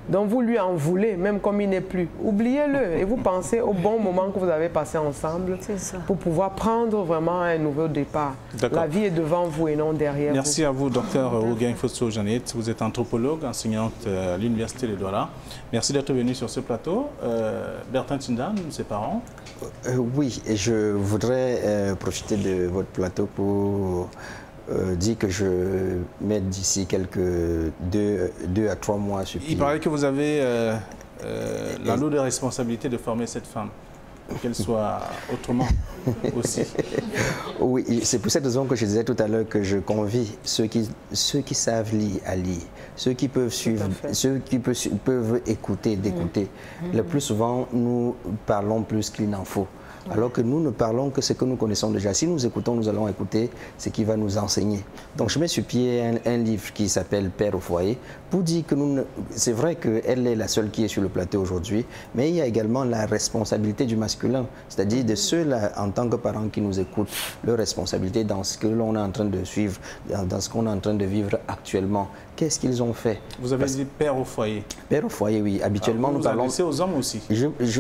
Donc vous lui en voulez, même comme il n'est plus. Oubliez-le et vous pensez au bon moment que vous avez passé ensemble pour pouvoir prendre vraiment un nouveau départ. La vie est devant vous et non derrière vous. Merci à vous, Dr Ougain Fosso-Jeannette. Vous êtes anthropologue, enseignante à l'Université de Douala. Merci d'être venu sur ce plateau. Bertin Tinda, ses parents. Oui, et je voudrais profiter de votre plateau pour... dit que je mets d'ici quelques 2 à 3 mois sur pied. Il paraît que vous avez la lourde responsabilité de former cette femme, qu'elle soit autrement aussi. Oui, c'est pour cette raison que je disais tout à l'heure que je convie ceux qui savent lire à lire, ceux qui peuvent suivre, ceux qui peuvent écouter, d'écouter. Le plus souvent, nous parlons plus qu'il n'en faut. Alors que nous ne parlons que ce que nous connaissons déjà. Si nous écoutons, nous allons écouter ce qui va nous enseigner. Donc je mets sur pied un livre qui s'appelle Père au foyer pour dire que c'est vrai qu'elle est la seule qui est sur le plateau aujourd'hui, mais il y a également la responsabilité du masculin, c'est-à-dire de ceux-là en tant que parents qui nous écoutent, leur responsabilité dans ce que l'on est en train de suivre, dans ce qu'on est en train de vivre actuellement. Qu'est-ce qu'ils ont fait? Vous avez dit père au foyer. Père au foyer, oui. Habituellement, nous parlons... Vous adressez aux hommes aussi,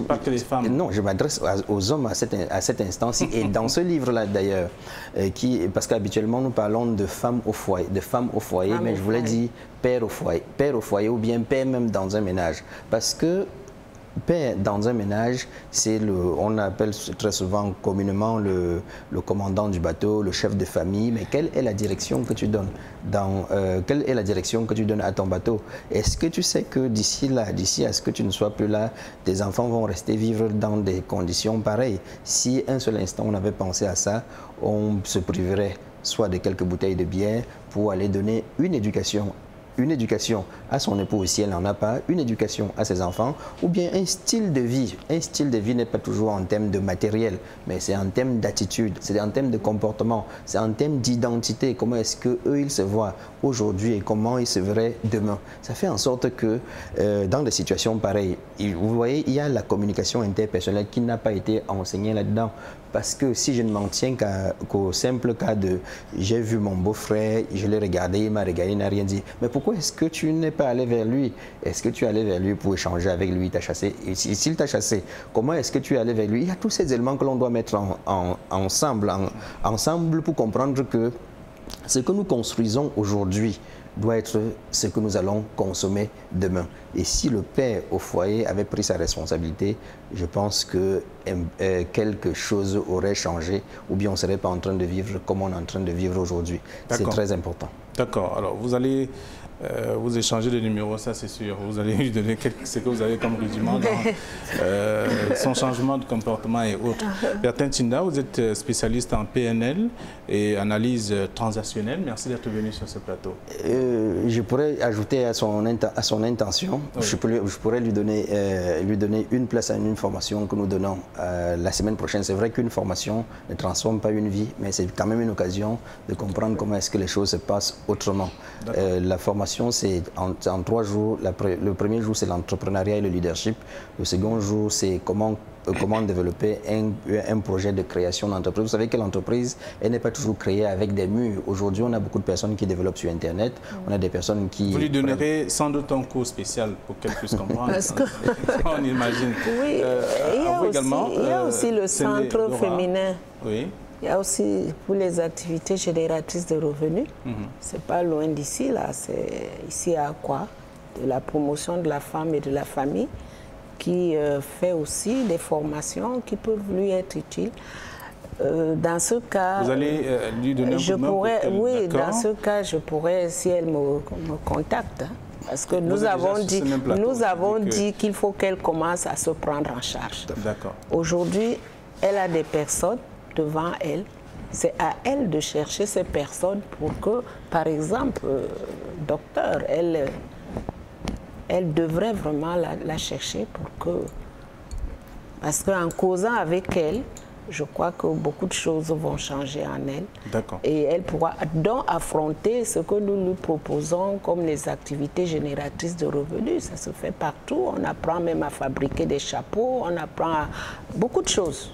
pas que les femmes. Non, je m'adresse aux hommes à cette instance-ci. Et dans ce livre-là, d'ailleurs, parce qu'habituellement, nous parlons de femmes au foyer, mais je voulais dire père au foyer ou bien père même dans un ménage. Parce que père dans un ménage, on appelle très souvent communément le commandant du bateau, le chef de famille, mais quelle est la direction que tu donnes quelle est la direction que tu donnes à ton bateau? Est-ce que tu sais que d'ici à ce que tu ne sois plus là, tes enfants vont rester vivre dans des conditions pareilles? Si un seul instant on avait pensé à ça, on se priverait soit de quelques bouteilles de bière pour aller donner une éducation à son époux si elle n'en a pas, une éducation à ses enfants, ou bien un style de vie. Un style de vie n'est pas toujours en termes de matériel, mais c'est en termes d'attitude, c'est en termes de comportement, c'est en termes d'identité. Comment est-ce qu'eux, ils se voient aujourd'hui et comment ils se verraient demain. Ça fait en sorte que dans des situations pareilles, vous voyez, il y a la communication interpersonnelle qui n'a pas été enseignée là-dedans. Parce que si je ne m'en tiens qu'au simple cas de j'ai vu mon beau-frère, je l'ai regardé, il m'a regardé, il n'a rien dit. Mais pourquoi est-ce que tu n'es pas allé vers lui? Est-ce que tu es allé vers lui pour échanger avec lui, t'a chassé? Et s'il t'a chassé, comment est-ce que tu es allé vers lui? Il y a tous ces éléments que l'on doit mettre ensemble pour comprendre que ce que nous construisons aujourd'hui doit être ce que nous allons consommer demain. Et si le père au foyer avait pris sa responsabilité, je pense que quelque chose aurait changé ou bien on ne serait pas en train de vivre comme on est en train de vivre aujourd'hui. C'est très important. D'accord. Alors, vous allez vous échanger de numéros, ça c'est sûr. Vous allez lui donner ce que vous avez comme rudiment dans son changement de comportement et autres. Bertin Tinda, vous êtes spécialiste en PNL et analyse transactionnelle. Merci d'être venu sur ce plateau. Je pourrais ajouter à son intention, oui. je pourrais lui donner une place à une formation que nous donnons la semaine prochaine. C'est vrai qu'une formation ne transforme pas une vie, mais c'est quand même une occasion de comprendre comment est-ce que les choses se passent autrement. La formation, c'est en 3 jours. Le premier jour, c'est l'entrepreneuriat et le leadership. Le second jour, c'est comment développer un projet de création d'entreprise. Vous savez que l'entreprise, elle n'est pas toujours créée avec des murs. Aujourd'hui, on a beaucoup de personnes qui développent sur Internet. On a des personnes qui... Vous lui donnerez sans doute un cours spécial pour qu'elle puisse comprendre. On imagine. Oui, il y a aussi le centre féminin. Oui. Il y a aussi pour les activités génératrices de revenus. C'est pas loin d'ici, là. C'est ici à Akwa, de la promotion de la femme et de la famille, qui fait aussi des formations qui peuvent lui être utiles. Dans ce cas, vous allez lui donner un coup de main oui, dans ce cas, je pourrais, si elle me contacte, Parce que nous avons dit qu'il faut qu'elle commence à se prendre en charge. D'accord. Aujourd'hui, elle a des personnes devant elle. C'est à elle de chercher ces personnes pour que, par exemple, docteur, elle devrait vraiment la chercher pour que... Parce qu'en causant avec elle, je crois que beaucoup de choses vont changer en elle. D'accord. Et elle pourra donc affronter ce que nous lui proposons comme les activités génératrices de revenus. Ça se fait partout. On apprend même à fabriquer des chapeaux, on apprend beaucoup de choses.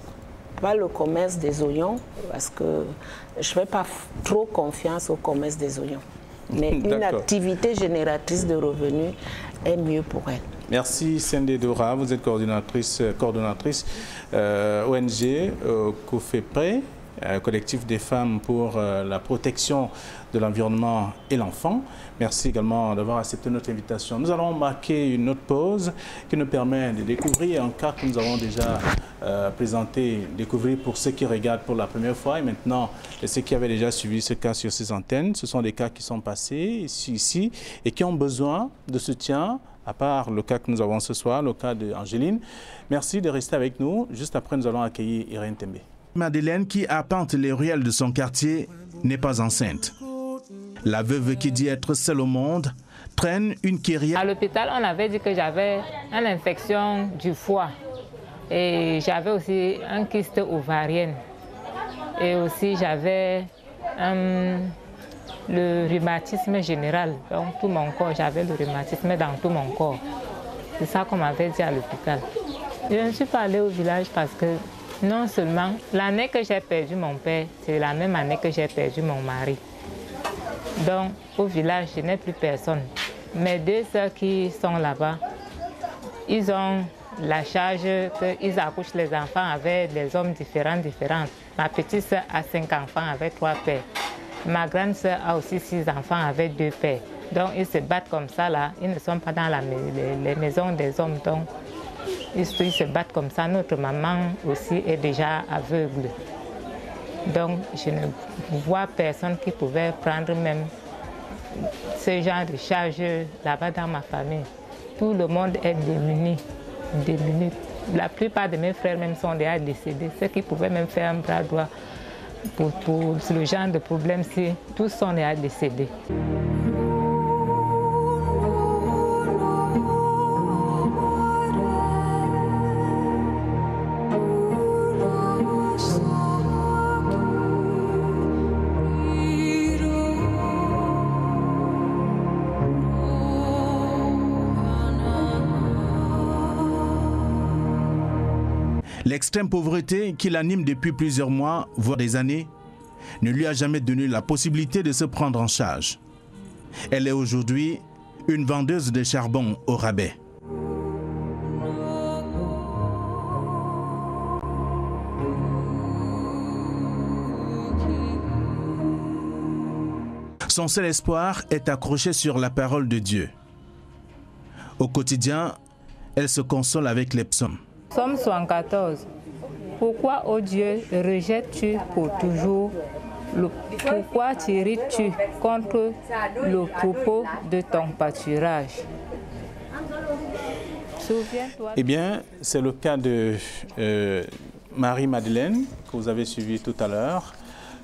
Pas le commerce des oignons, parce que je ne fais pas trop confiance au commerce des oignons. Mais une activité génératrice de revenus est mieux pour elle. Merci Sendé Dora, vous êtes coordonnatrice ONG COFEPRE, collectif des femmes pour la protection de l'environnement et l'enfant. Merci également d'avoir accepté notre invitation. Nous allons marquer une autre pause qui nous permet de découvrir un cas que nous avons déjà découvrir pour ceux qui regardent pour la première fois et maintenant ceux qui avaient déjà suivi ce cas sur ces antennes. Ce sont des cas qui sont passés ici et qui ont besoin de soutien, à part le cas que nous avons ce soir, le cas d'Angéline. Merci de rester avec nous. Juste après, nous allons accueillir Irène Tembe. Madeleine, qui arpente les ruelles de son quartier, n'est pas enceinte. La veuve qui dit être seule au monde traîne une kyrielle. À l'hôpital, on avait dit que j'avais une infection du foie et j'avais aussi un kyste ovarien et aussi j'avais le rhumatisme général. Donc tout mon corps, j'avais le rhumatisme dans tout mon corps. C'est ça qu'on m'avait dit à l'hôpital. Je ne suis pas allée au village parce que non seulement l'année que j'ai perdu mon père, c'est la même année que j'ai perdu mon mari. Donc au village, je n'ai plus personne. Mes deux sœurs qui sont là-bas, ils ont la charge qu'ils accouchent les enfants avec des hommes différents. Ma petite sœur a 5 enfants avec 3 pères. Ma grande sœur a aussi 6 enfants avec 2 pères. Donc ils se battent comme ça là. Ils ne sont pas dans les maisons des hommes. Donc ils se battent comme ça. Notre maman aussi est déjà aveugle. Donc je ne vois personne qui pouvait prendre même ce genre de charge là-bas dans ma famille. Tout le monde est démuni. La plupart de mes frères même sont déjà décédés. Ceux qui pouvaient même faire un bras droit pour ce genre de problème-ci, tous sont déjà décédés. L'extrême pauvreté qui l'anime depuis plusieurs mois, voire des années, ne lui a jamais donné la possibilité de se prendre en charge. Elle est aujourd'hui une vendeuse de charbon au rabais. Son seul espoir est accroché sur la parole de Dieu. Au quotidien, elle se console avec les psaumes. Psaume 114. Pourquoi, ô Dieu, rejettes-tu pour toujours? Pourquoi t'irrites-tu contre le troupeau de ton pâturage? Eh bien, c'est le cas de Marie-Madeleine, que vous avez suivi tout à l'heure.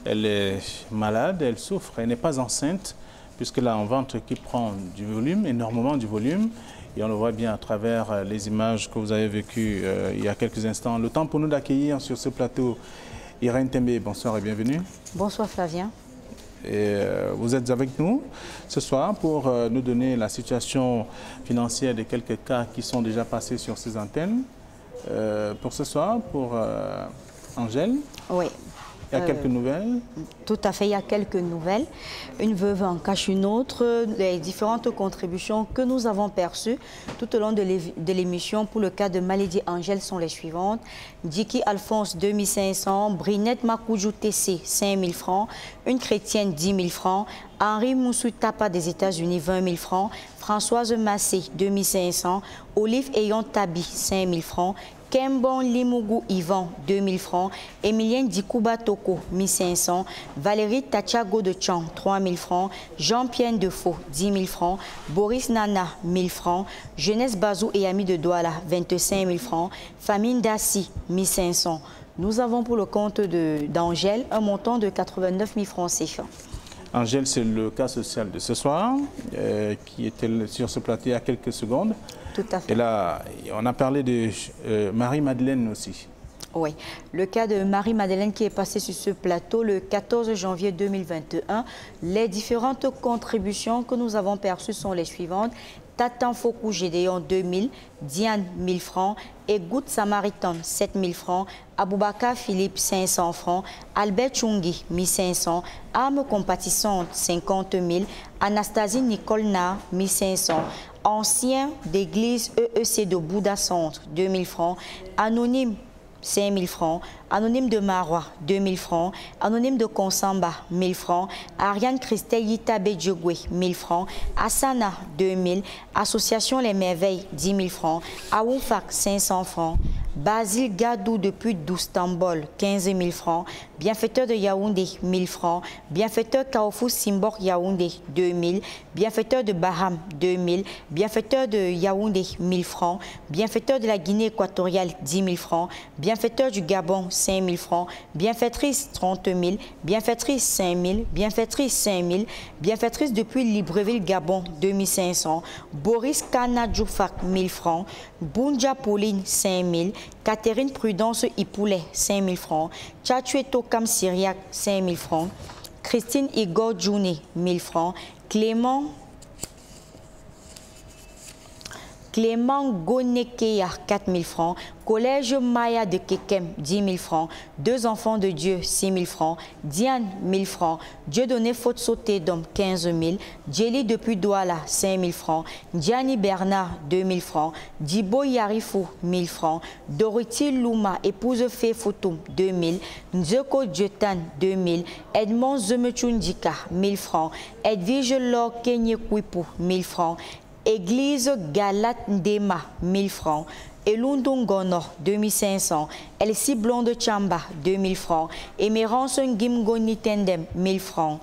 Elle est malade, elle souffre, elle n'est pas enceinte, puisqu'elle a un ventre qui prend du volume, énormément du volume. Et on le voit bien à travers les images que vous avez vécues il y a quelques instants. Le temps pour nous d'accueillir sur ce plateau Irène Tembe. Bonsoir et bienvenue. Bonsoir Flavien. Et vous êtes avec nous ce soir pour nous donner la situation financière de quelques cas qui sont déjà passés sur ces antennes. Pour ce soir, pour Angèle. Oui. Il y a quelques nouvelles? Tout à fait, il y a quelques nouvelles. Une veuve en cache une autre. Les différentes contributions que nous avons perçues tout au long de l'émission pour le cas de Malédie Angèle sont les suivantes. Diki Alphonse, 2500. Brinette Makoujou TC, 5000 francs. Une chrétienne, 10 000 francs. Henri Moussou Tapa des États-Unis, 20 000 francs. Françoise Massé, 2500. Olive Ayon Tabi, 5 000 francs. Kembon Limougou Yvan, 2000 francs. Emilien Dikouba Toko, 1500. Valérie Tachago de Chan, 3000 francs. Jean-Pierre Defaux, 10 000 francs. Boris Nana, 1000 francs. Jeunesse Bazou et Amis de Douala, 25 000 francs. Famine Dassi, 1500. Nous avons pour le compte d'Angèle un montant de 89 000 francs CFA. Angèle, c'est le cas social de ce soir, qui était sur ce plateau il y a quelques secondes. Tout à fait. Et là, on a parlé de Marie-Madeleine aussi. Oui, le cas de Marie-Madeleine qui est passée sur ce plateau le 14 janvier 2021. Les différentes contributions que nous avons perçues sont les suivantes. Tatan Fokou Gédéon 2000, Diane 1000 francs, Egout Samaritan 7000 francs, Aboubaka Philippe 500 francs, Albert Chungi 1500, Âme compatissante 50 000, Anastasie Nicole Na 1500, Ancien d'église EEC de Bouddha Centre 2000 francs, Anonyme 5 000 francs, Anonyme de Marois 2 000 francs, Anonyme de Konsamba 1000 francs, Ariane Christelle Yitabe Djogwe 1000 francs, Asana 2 000, Association Les Merveilles 10 000 francs, Aoufak 500 francs, Basile Gadou depuis d'Oustambol 15 000 francs, Bienfaiteur de Yaoundé 1000 francs, Bienfaiteur Kaofou Simbor Yaoundé 2000, Bienfaiteur de Baham 2000, Bienfaiteur de Yaoundé 1000 francs, Bienfaiteur de la Guinée équatoriale 10 000 francs, Bienfaiteur du Gabon 5 000 francs, Bienfaitrice 30 000, Bienfaitrice 5 000, Bienfaitrice 5 000, Bienfaitrice depuis Libreville Gabon 2500, Boris Kanadjoufak 1000 francs, Boundja Pauline 5 000, Catherine Prudence Ipoulet 5 000 francs, Tchatchueto Kam Syriac 5 000 francs, Christine Igor Djouné 1000 francs, Clément Gonekeya 4 000 francs, Collège Maya de Kekem 10 000 francs, Deux enfants de Dieu 6 000 francs, Diane 1000 francs, Dieudonné Fotso Tedom 15 000, Djeli depuis Douala 5 000 francs, Diani Bernard 2 000 francs, Dibo Yarifou 1000 francs, Dorothy Louma épouse Fé Foutoum 2 000, Nzeko Djetan 2 000, Edmond Zemechundika 1000 francs, Edwige Lor Kenye Kouipou 1000 francs, Église Galat Ndema 1000 francs, Elundungono 2500, Elsie Blonde Chamba 2000 francs, Émérance Ngimgoni Tendem 1000 francs,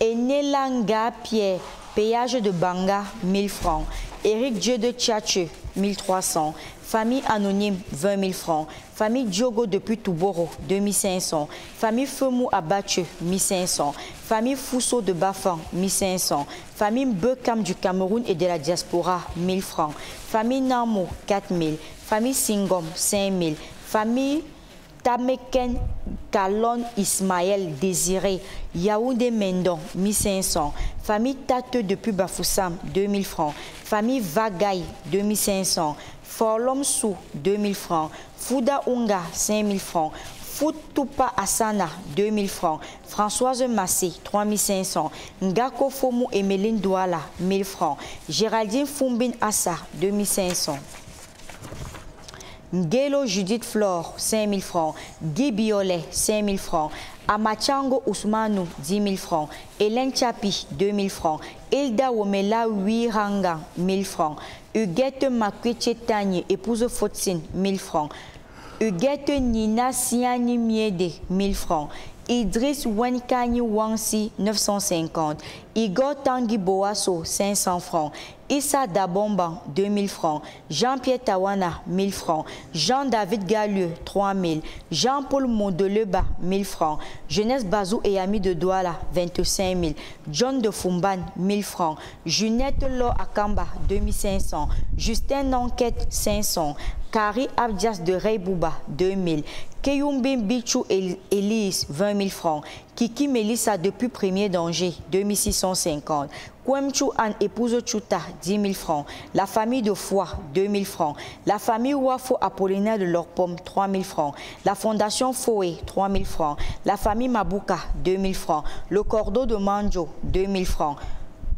Enelanga Pierre, péage de Banga 1000 francs, Éric Dieu de Tchatche 1300, Famille Anonyme 20 000 francs, Famille Diogo depuis Touboro 2500, Famille Femou Abache 1500, Famille Fousso de Bafan 1500, Famille Bekam du Cameroun et de la diaspora 1000 francs, Famille Namo 4000, Famille Singom 5000, Famille Tameken Kalon Ismaël Désiré Yaoundé Mendon 1500, Famille Tateux depuis Bafoussam 2000 francs, Famille Vagaï 2500, Forlom Sou 2000 francs, Fouda Unga 5000 francs, Foutoupa Asana 2000 francs, Françoise Massé 3500, Ngako Fomou Emeline Douala 1000 francs, Géraldine Foumbin Assa 2500. Ngelo Judith Flore 5 000 francs, Guy Biolet 5 000 francs, Amachango Ousmanou 10 000 francs, Hélène Chapi 2 000 francs, Hilda Womela Wiranga 1000 francs, Huguette Makweche Tanye, épouse Fotsine 1000 francs, Huguette Nina Siani Miede 1000 francs, Idriss Wenkani Wansi 950, Igor Tanguy Boasso 500 francs, Issa Dabomba 2000 francs, Jean-Pierre Tawana 1000 francs, Jean-David Gallieu 3000, Jean-Paul Mondeleba 1000 francs, Jeunesse Bazou et Amis de Douala 25 000, John de Fumban 1000 francs, Junette Lo Akamba 2500, Justin Nanquette 500, Kari Abdias de Reybouba 2000, Keyumbin Bichou Elise 20 000 francs, Kiki Melissa depuis Premier Danger 2650, Kwemchou Anne épouse Chouta 10 000 francs, la famille de Foix 2 000 francs, la famille Wafo Apollinaire de Lorpom 3 000 francs, la fondation Foé 3 000 francs, la famille Mabouka 2 000 francs, le cordeau de Manjo 2 000 francs,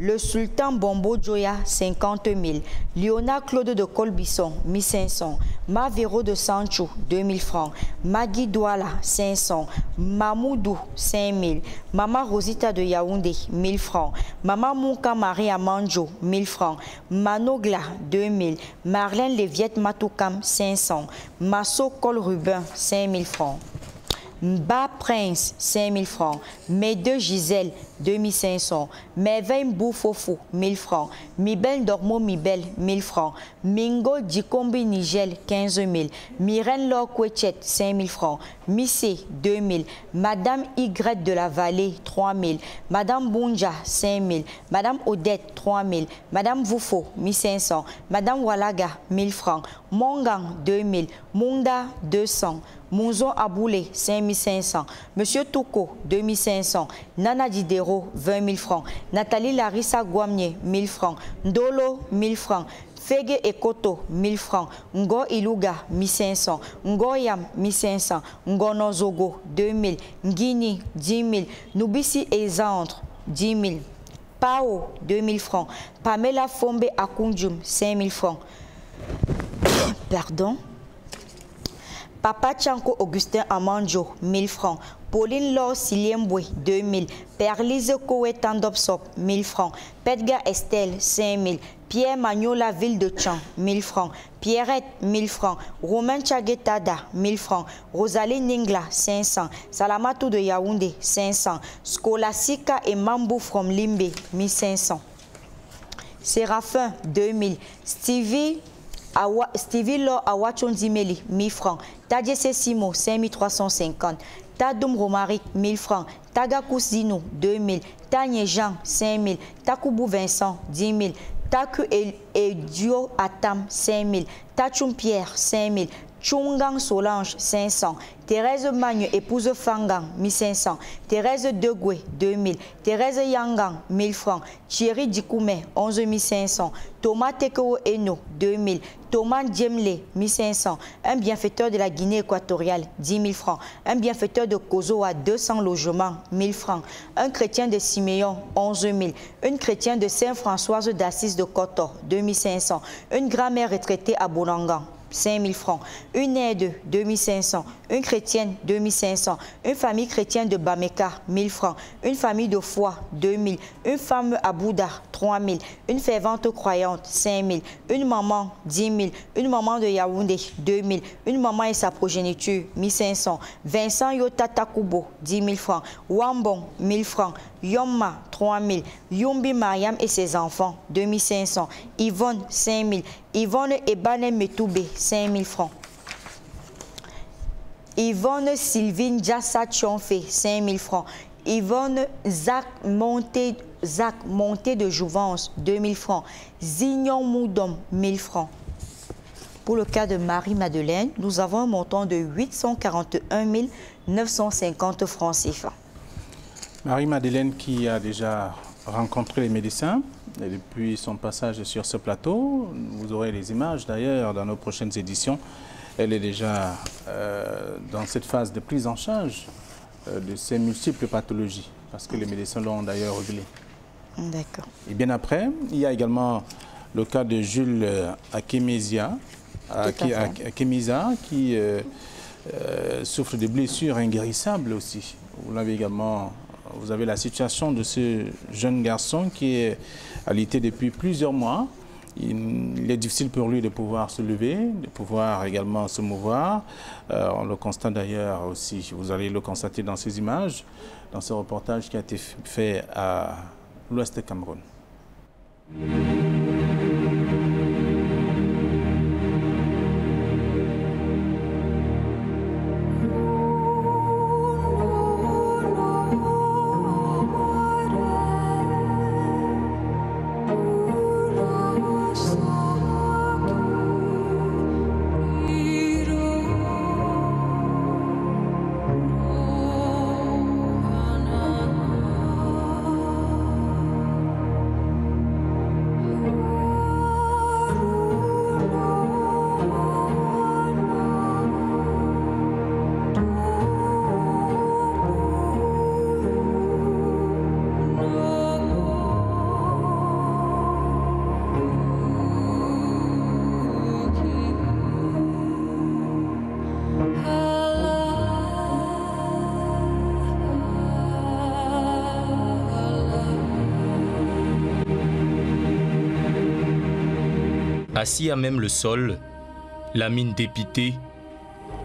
Le sultan Bombo Joya, 50 000. Léonard Claude de Colbisson, 1500. Mavero de Sancho, 2000 francs. Magui Douala, 500. Mamoudou, 5000. Maman Rosita de Yaoundé, 1000 francs. Maman Mouka Marie Amanjo, 1000 francs. Manogla, 2000. Marlène Léviette Matoukam, 500. Masso Col Rubin, 5000 francs. Mba Prince, 5 000 francs. Mes2 Gisèle, 2500. Merveille Boufofou, 1000 francs. Mibel Dormo Mibel, 1000 francs. Mingo Dikombi Nigel, 15 000. Myrène Lorquechet, 5 000 francs. Missé, 2 000. Madame Y de la Vallée, 3 000. Madame Bunja, 5 000. Madame Odette, 3 000. Madame Voufo, 1500. Madame Walaga, 1000 francs. Mongang, 2 000. Munda, 200. Mounzon Aboulé, 5500. Monsieur Touko, 2500. Nana Didero, 20 000 francs. Nathalie Larissa Guamnier, 1000 francs. Ndolo, 1000 francs. Fege Ekoto, 1000 francs. Ngo Iluga, 1500. Ngo Yam, 1500. Ngo Nozogo, 2000. Ngini, 10 000. Nubisi Ezandre, 10 000. Pao, 2000 francs. Pamela Fombe Akundjum, 5000 francs. Pardon. Papa Tchanko Augustin Amanjo, 1000 francs. Pauline Laure Siliembwe, 2000. Perlise Kowe Tandopsop, 1000 francs. Pedga Estelle, 5000. Pierre Magnola Ville de Tchan, 1000 francs. Pierrette, 1000 francs. Romain Tchagetada, 1000 francs. Rosalie Ningla, 500. Salamatou de Yaoundé, 500. Skolasika et Mambou from Limbe, 1500. Séraphin, 2000. Stevie Laure Awachonzimeli, 1000 francs. Tadjese Simo, 5350. Tadoum Romaric, 1000 francs. Tagakous Zino, 2000. Tanye Jean, 5000. Takoubou Vincent, 10 000. Taku Edio Atam, 5000. Tachoum Pierre, 5000. Chungang Solange, 500. Thérèse Magne, épouse Fangang, 1500. Thérèse Degoué, 2000. Thérèse Yangang, 1000 francs. Thierry Dikoumé, 11 500. Thomas Tekeo Eno, 2000. Thomas Djemle, 1500. Un bienfaiteur de la Guinée équatoriale, 10 000 francs. Un bienfaiteur de Kozoa, 200 logements, 1000 francs. Un chrétien de Siméon, 11 000. Une chrétienne de Saint-Françoise d'Assise de Kotor, 2500. Une grand-mère retraitée à Bonangan, 5 000 francs. Une aide, 2500. Une chrétienne, 2500. Une famille chrétienne de Bameka, 1000 francs. Une famille de foi, 2000. Une femme à Bouddha, 3000. Une fervente croyante, 5000. Une maman, 10 000. Une maman de Yaoundé, 2000. Une maman et sa progéniture, 1500. Vincent Yota Takubo, 10 000 francs. Wambon, 1000 francs. Yomma, 3000. Yumbi Mariam et ses enfants, 2500. Yvonne, 5000. Yvonne Ebane Metoube, 5000 francs. Yvonne Sylvine Jassa Tchonfé, 5000 francs. Yvonne Zach Monté de Jouvence, 2000 francs. Zignon Moudom, 1000 francs. Pour le cas de Marie-Madeleine, nous avons un montant de 841 950 francs CFA. Marie-Madeleine qui a déjà rencontré les médecins et depuis son passage sur ce plateau, vous aurez les images d'ailleurs dans nos prochaines éditions. Elle est déjà dans cette phase de prise en charge de ces multiples pathologies parce que les médecins l'ont d'ailleurs révélé. D'accord. Et bien après, il y a également le cas de Jules Akemisa qui souffre de blessures inguérissables aussi. Vous l'avez également. Vous avez la situation de ce jeune garçon qui est alité depuis plusieurs mois. Il est difficile pour lui de pouvoir se lever, de pouvoir également se mouvoir. On le constate d'ailleurs aussi, vous allez le constater dans ces images, dans ce reportage qui a été fait à l'ouest du Cameroun. Assis à même le sol, la mine dépitée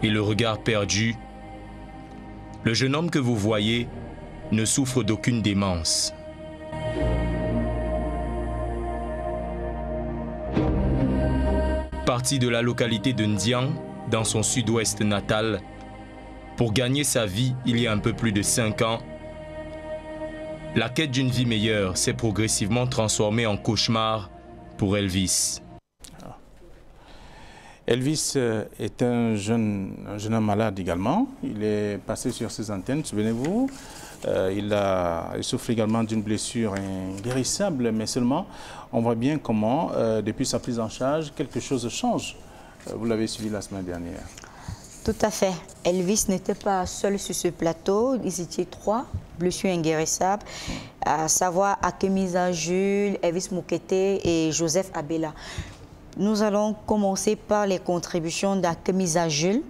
et le regard perdu, le jeune homme que vous voyez ne souffre d'aucune démence. Parti de la localité de Ndiang, dans son sud-ouest natal, pour gagner sa vie il y a un peu plus de 5 ans, la quête d'une vie meilleure s'est progressivement transformée en cauchemar pour Elvis. Elvis est un jeune homme malade également. Il est passé sur ses antennes, souvenez-vous. Il souffre également d'une blessure inguérissable, mais seulement on voit bien comment, depuis sa prise en charge, quelque chose change. Vous l'avez suivi la semaine dernière. Tout à fait. Elvis n'était pas seul sur ce plateau. Ils étaient 3 blessures inguérissables, à savoir Akemiza Jules, Elvis Moukete et Joseph Abela. Nous allons commencer par les contributions d'Akemiza Jules.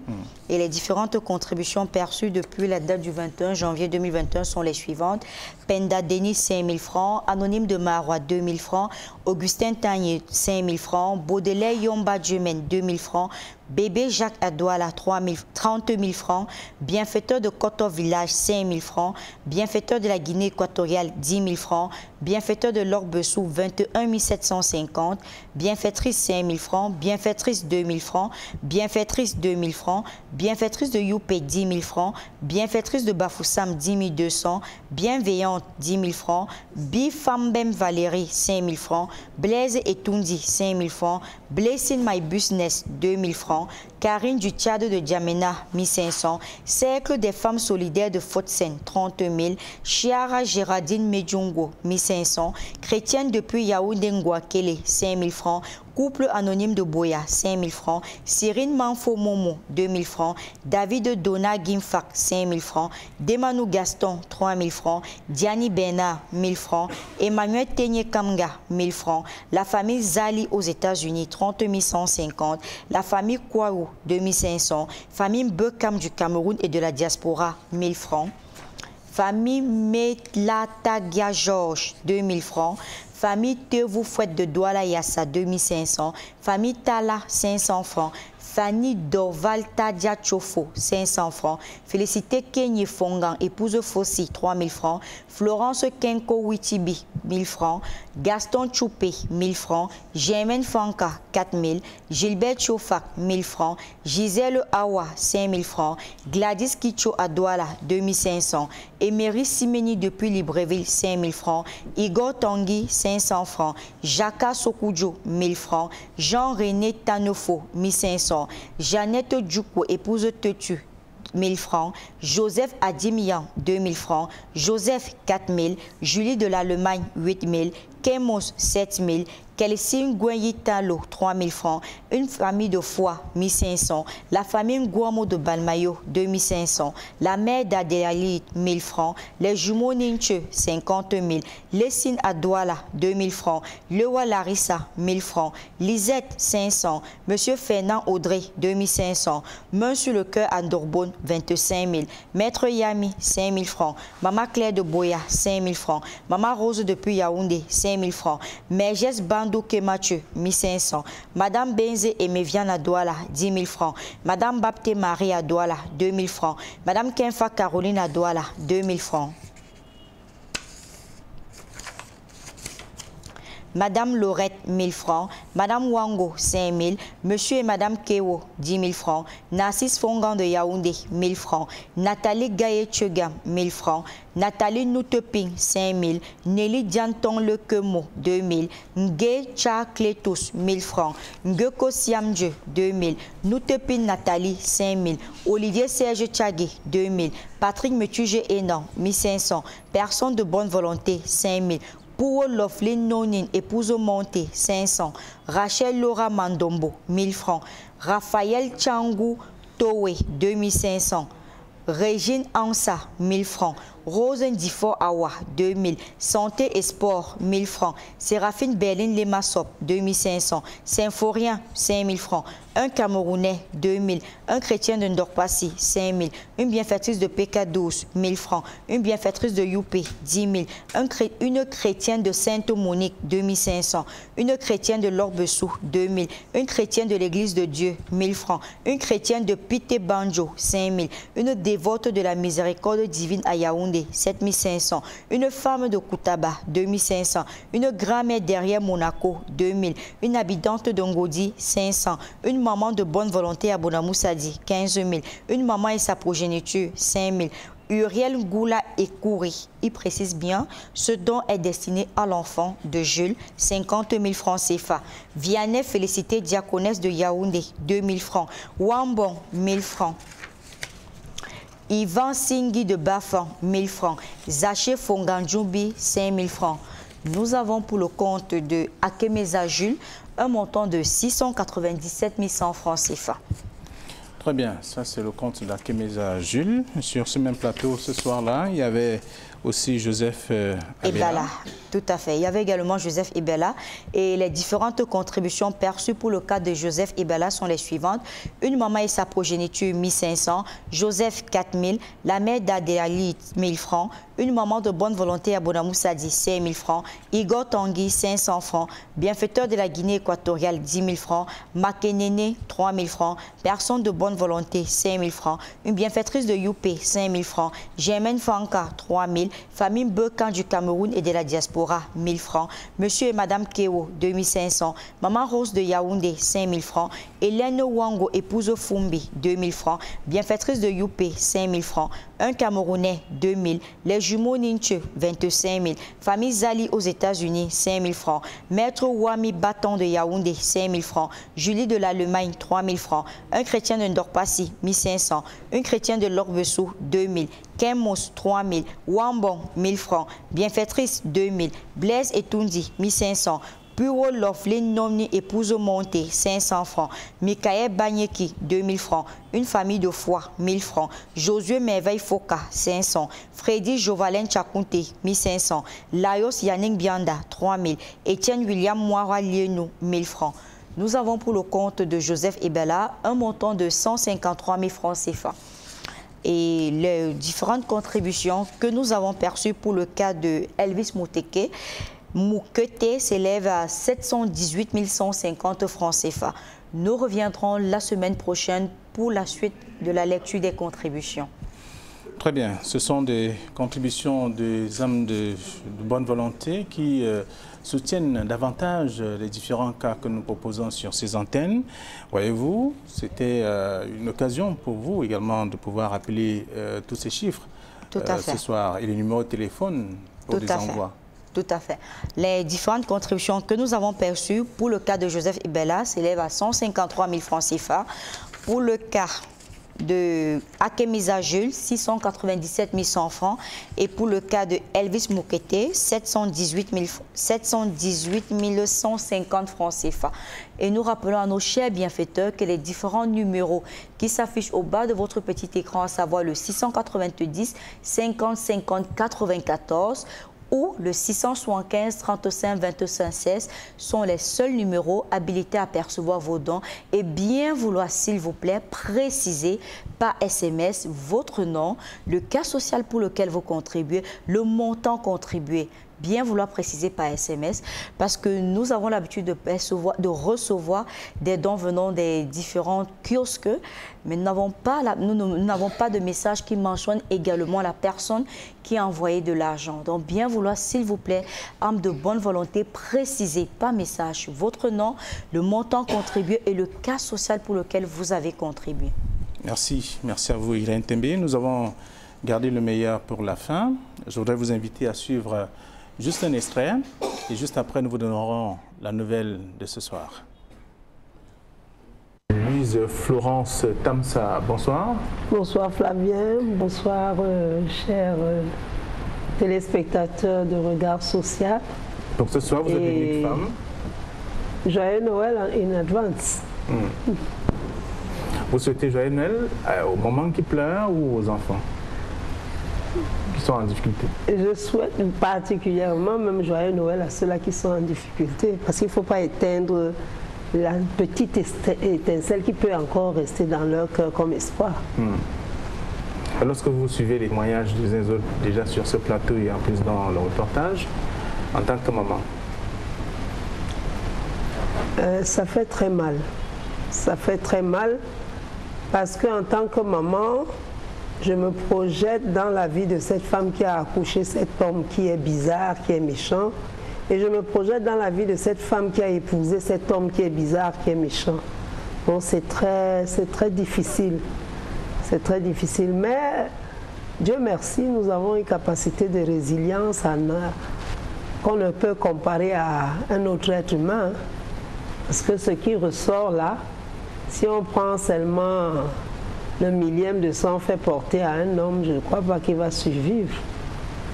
Et les différentes contributions perçues depuis la date du 21 janvier 2021 sont les suivantes. Penda Denis, 5 000 francs. Anonyme de Marois, 2 000 francs. Augustin Tagné, 5 000 francs. Baudelaire Yomba Djemen, 2 000 francs. Bébé Jacques Adouala, 30 000 francs. Bienfaiteur de Koto Village, 5 000 francs. Bienfaiteur de la Guinée équatoriale, 10 000 francs. Bienfaiteur de l'Orbe-Sous, 21 750. Bienfaitrice, 5 000 francs. Bienfaitrice, 2 000 francs. Bienfaitrice, 2 000 francs. Bienfaitrice de Youpé, 10 000 francs. Bienfaitrice de Bafoussam, 10 200. Bienveillante, 10 000 francs. Bifambem Valérie, 5 000 francs. Blaise Etundi, 5 000 francs. Blessing My Business, 2 000 francs. Karine du Tchad de Djamena, 1 500. Cercle des femmes solidaires de Fotsen, 30 000. Chiara Gérardine Medjongo, 1 500. Chrétienne depuis Yaoundé Ngouakele, 5 000 francs. Couple anonyme de Boya, 5 000 francs. Cyrine Manfo Momo, 2 000 francs. David Dona Gimfak, 5 000 francs. Demanou Gaston, 3 000 francs. Diani Bernard, 1 000 francs. Emmanuel Tenye Kamga, 1 000 francs. La famille Zali aux États-Unis, 30 150. La famille Kouarou, 2 500. Famille Bekam du Cameroun et de la diaspora, 1 000 francs. Famille Metlatagia Georges, 2 000 francs. Famille Tevou Fouette de Douala Yassa, 2 500. Famille Tala, 500 francs. Fanny Dorval Tadia Chofo, 500 francs. Félicité Kenye Fongan, épouse Fossi, 3 000 francs. Florence Kenko Witibi, 1 000 francs. Gaston Choupé, 1 000 francs. Germaine Fanka, 4 000. Gilbert Chofak, 1 000 francs. Gisèle Awa, 5 000 francs. Gladys Kicho Adouala, 2 500. Emery Simeni depuis Libreville, 5 000 francs. Igor Tanguy, 500 francs. Jaka Sokudjo, 1 000 francs. Jean-René Tanofo, 1 500. Jeannette Djouko, épouse Tetu, 1 000 francs. Joseph Adimian, 2 000 francs. Joseph, 4 000. Julie de l'Allemagne, 8 000. Kemos, 7 000. Kelsing Gouayitalo, 3 000 francs. Une famille de foi, 1 500. La famille Ngouamo de Balmayo, 2 500. La mère d'Adélaïde, 1 000 francs. Les jumeaux Ninche, 50 000. Lessine Adouala, 2 000 francs. Lewa Larissa, 1 000 francs. Lisette, 500. Monsieur Fernand Audrey, 2 500. Main sur le cœur à Dorbonne, 25 000. Maître Yami, 5 000 francs. Maman Claire de Boya, 5 000 francs. Maman Rose depuis Yaoundé, 5 000 francs. Mégès Bandouke Mathieu, 1 500. Madame Benze et Méviane Adouala, 10 000 francs. Madame Bapté Marie Adouala, 2 000 francs. Madame Kenfa Caroline Adouala, 2 000 francs. Madame Laurette, 1 000 francs. Madame Wango, 5 000. Monsieur et Madame Kewo, 10 000 francs. Narcisse Fongan de Yaoundé, 1 000 francs. Nathalie Gaye-Tchegam, 1 000 francs. Nathalie Nouteping, 5 000. Nelly Dianton Le Kemo, 2 000. Nge Cha Kletos, 1 000 francs. Ngeko Siamdje, 2 000. Nouteping Nathalie, 5 000. Olivier Serge Tchagé, 2 000. Patrick Metuje Enan, 1 500. Personne de bonne volonté, 5 000. Pour Loflin Nonin, épouse Monté, 500. Rachel Laura Mandombo, 1 000 francs. Raphaël Tchangou Towe, 2 500. Régine Ansa, 1 000 francs. Rose Ndifo Awa, 2000. Santé et sport, 1000 francs. Séraphine Berlin Lemassop, 2500. Symphorien, 5000 francs. Un Camerounais, 2000. Un chrétien de Ndorpassi, 5000. Une bienfaitrice de PK12, 1000 francs. Une bienfaitrice de Youpé, 10 000. Une chrétienne de Sainte-Monique, 2500. Une chrétienne de Lorbessou, 2000. Une chrétienne de l'Église de Dieu, 1000 francs. Une chrétienne de Pité Banjo, 5000. Une dévote de la miséricorde divine à Yaoundé, 7500. Une femme de Koutaba, 2500. Une grand-mère derrière Monaco, 2000. Une habitante de Ngodi, 500. Une maman de bonne volonté à Bonamoussadi, 15 000. Une maman et sa progéniture, 5 000. Uriel Ngoula Ekouri, il précise bien, ce don est destiné à l'enfant de Jules, 50 000 francs CFA. Vianney Félicité Diaconesse de Yaoundé, 2 000 francs. Wambon, 1 000 francs. Ivan Singhi de Bafan, 1 000 francs. Zaché Fonganjoubi, 5 000 francs. Nous avons pour le compte de Akemeza Jules un montant de 697 100 francs CFA. Très bien, ça c'est le compte d'Akemeza Jules. Sur ce même plateau ce soir-là, il y avait aussi Joseph Ebela. Tout à fait. Il y avait également Joseph Ebela et les différentes contributions perçues pour le cas de Joseph Ebela sont les suivantes. Une maman et sa progéniture, 1500. Joseph, 4000. La mère d'Adéalie, 1000 francs. Une maman de bonne volonté à Bonamoussadi, 5000 francs. Igor Tanguy, 500 francs. Bienfaiteur de la Guinée équatoriale, 10 000 francs. Makenene, 3000 francs. Personne de bonne volonté, 5000 francs. Une bienfaitrice de Youpé, 5000 francs. Germaine Fanka, 3000. Famille Bekan du Cameroun et de la diaspora, 1000 francs. Monsieur et Madame Keo, 2500. Maman Rose de Yaoundé, 5000 francs. Hélène Wango, épouse Fumbi, 2000 francs. Bienfaitrice de Youpé, 5000 francs. Un Camerounais, 2000. Les jumeaux Ninche, 25 000. Famille Zali aux États-Unis, 5000 francs. Maître Wami Baton de Yaoundé, 5000 francs. Julie de l'Allemagne, 3000 francs. Un chrétien de Ndorpassi, 1500. Un chrétien de Lorbessou, 2000. Kemos, 3000. Wambon, 1000 francs. Bienfaitrice, 2000. Blaise et Tundi, 1500. Bureau Lovelin Nomni épouse Monté, 500 francs. Mikaël Banyeki, 2000 francs. Une famille de foi, 1000 francs. Josué Merveille Foka, 500. Freddy Jovalin Chakunte, 1500. Laios Yannick Bianda, 3000. Étienne William Moira Lienou, 1000 francs. Nous avons pour le compte de Joseph Ebela un montant de 153 000 francs CFA. Et les différentes contributions que nous avons perçues pour le cas de Elvis Moukete s'élève à 718 150 francs CFA. Nous reviendrons la semaine prochaine pour la suite de la lecture des contributions. Très bien. Ce sont des contributions des hommes de bonne volonté qui soutiennent davantage les différents cas que nous proposons sur ces antennes. Voyez-vous, c'était une occasion pour vous également de pouvoir appeler tous ces chiffres ce soir et les numéros de téléphone pour des envois. Tout à fait. Les différentes contributions que nous avons perçues pour le cas de Joseph Ebela s'élèvent à 153 000 francs CFA. Pour le cas de Akemeza Jules, 697 100 francs. Et pour le cas de Elvis Moukete, 718 150 francs CFA. Et nous rappelons à nos chers bienfaiteurs que les différents numéros qui s'affichent au bas de votre petit écran, à savoir le 690 50 50 94, ou le 675 35 25 16 sont les seuls numéros habilités à percevoir vos dons. Et bien vouloir, s'il vous plaît, préciser par SMS votre nom, le cas social pour lequel vous contribuez, le montant contribué. Bien vouloir préciser par SMS parce que nous avons l'habitude de recevoir des dons venant des différents kiosques, mais nous n'avons pas de message qui mentionne également la personne qui a envoyé de l'argent. Donc bien vouloir, s'il vous plaît, âme de bonne volonté, préciser par message votre nom, le montant contribué et le cas social pour lequel vous avez contribué. Merci. Merci à vous, Irène Tembe. Nous avons gardé le meilleur pour la fin. Je voudrais vous inviter à suivre juste un extrait et juste après nous vous donnerons la nouvelle de ce soir. Louise Florence Tamsa, bonsoir. Bonsoir Flavien, bonsoir chers téléspectateurs de Regard Social. Donc ce soir vous êtes une femme. Joyeux Noël in advance. Vous souhaitez joyeux Noël aux mamans qui pleurent ou aux enfants qui sont en difficulté? Je souhaite particulièrement, même joyeux Noël à ceux-là qui sont en difficulté, parce qu'il ne faut pas éteindre la petite étincelle qui peut encore rester dans leur cœur comme espoir. Lorsque vous suivez les témoignages des uns et des autres, déjà sur ce plateau et en plus dans le reportage, en tant que maman, ça fait très mal. Ça fait très mal parce qu'en tant que maman, je me projette dans la vie de cette femme qui a accouché cet homme qui est bizarre, qui est méchant. Et je me projette dans la vie de cette femme qui a épousé cet homme qui est bizarre, qui est méchant. Donc c'est très difficile. C'est très difficile. Mais Dieu merci, nous avons une capacité de résilience qu'on ne peut comparer à un autre être humain. Parce que ce qui ressort là, si on prend seulement le millième de sang fait porter à un homme, je ne crois pas qu'il va survivre.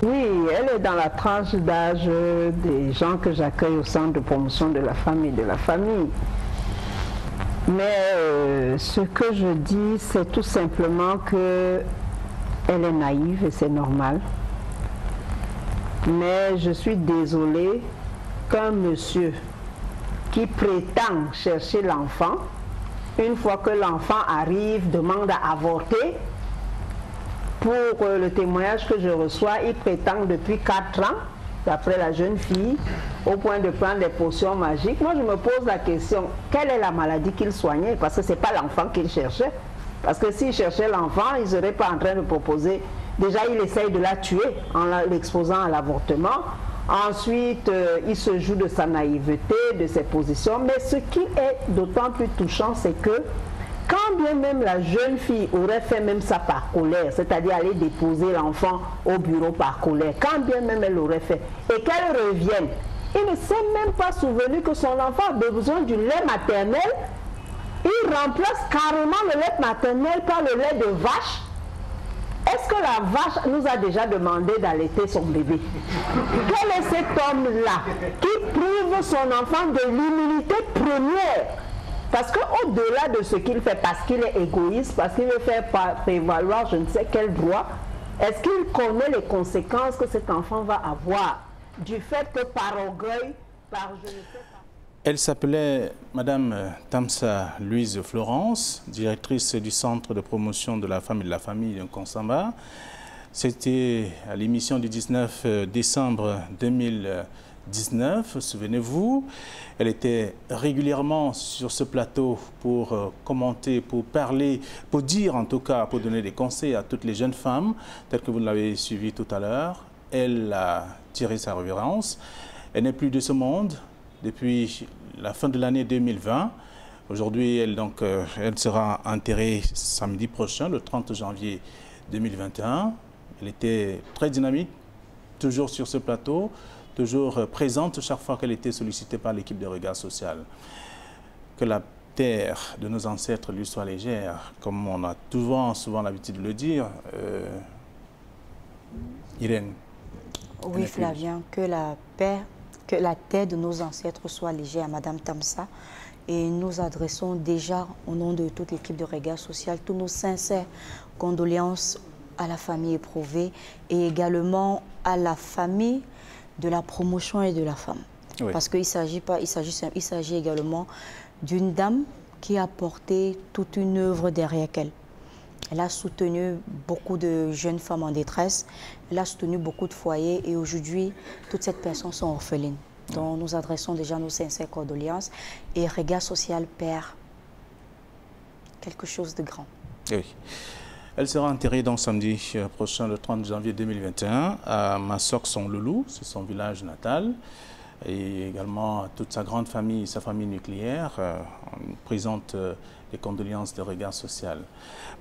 Oui, elle est dans la tranche d'âge des gens que j'accueille au centre de promotion de la femme et de la famille. Mais ce que je dis, c'est tout simplement qu'elle est naïve et c'est normal. Mais je suis désolée qu'un monsieur qui prétend chercher l'enfant, une fois que l'enfant arrive, demande à avorter. Pour le témoignage que je reçois, il prétend depuis 4 ans, d'après la jeune fille, au point de prendre des potions magiques. Moi, je me pose la question, quelle est la maladie qu'il soignait? Parce que ce n'est pas l'enfant qu'il cherchait. Parce que s'il cherchait l'enfant, il ne serait pas en train de proposer. Déjà, il essaye de la tuer en l'exposant à l'avortement. Ensuite, il se joue de sa naïveté, de ses positions. Mais ce qui est d'autant plus touchant, c'est que quand bien même la jeune fille aurait fait même ça par colère, c'est-à-dire aller déposer l'enfant au bureau par colère, quand bien même elle l'aurait fait, et qu'elle revienne, il ne s'est même pas souvenu que son enfant a besoin du lait maternel. Il remplace carrément le lait maternel par le lait de vache. Est-ce que la vache nous a déjà demandé d'allaiter son bébé? Quel est cet homme-là qui prive son enfant de l'immunité première? Parce qu'au-delà de ce qu'il fait, parce qu'il est égoïste, parce qu'il veut faire prévaloir je ne sais quel droit, est-ce qu'il connaît les conséquences que cet enfant va avoir du fait que par orgueil, par je ne sais pas... Elle s'appelait Madame Tamsa Louise Florence, directrice du Centre de promotion de la femme et de la famille de Konsamba. C'était à l'émission du 19 décembre 2019, souvenez-vous. Elle était régulièrement sur ce plateau pour commenter, pour parler, pour dire en tout cas, pour donner des conseils à toutes les jeunes femmes, telles que vous l'avez suivi tout à l'heure. Elle a tiré sa révérence. Elle n'est plus de ce monde depuis la fin de l'année 2020. Aujourd'hui, elle sera enterrée samedi prochain, le 30 janvier 2021. Elle était très dynamique, toujours sur ce plateau, toujours présente chaque fois qu'elle était sollicitée par l'équipe de Regard Social. Que la terre de nos ancêtres lui soit légère, comme on a souvent l'habitude de le dire. Irène. Oui, Flavien, que la terre de nos ancêtres soit légère à Madame Tamsa. Et nous adressons déjà, au nom de toute l'équipe de Regard Social, tous nos sincères condoléances à la famille éprouvée et également à la famille de la promotion et de la femme. Oui. Parce qu'il s'agit également d'une dame qui a porté toute une œuvre derrière elle. Elle a soutenu beaucoup de jeunes femmes en détresse, elle a soutenu beaucoup de foyers et aujourd'hui, toutes ces personnes sont orphelines. Donc nous adressons déjà nos sincères condoléances et Regard Social perd quelque chose de grand. Oui. Elle sera enterrée donc samedi prochain, le 30 janvier 2021, à Massok-son-Loulou, c'est son village natal, et également toute sa grande famille, sa famille nucléaire. On présente les condoléances de Regard Social.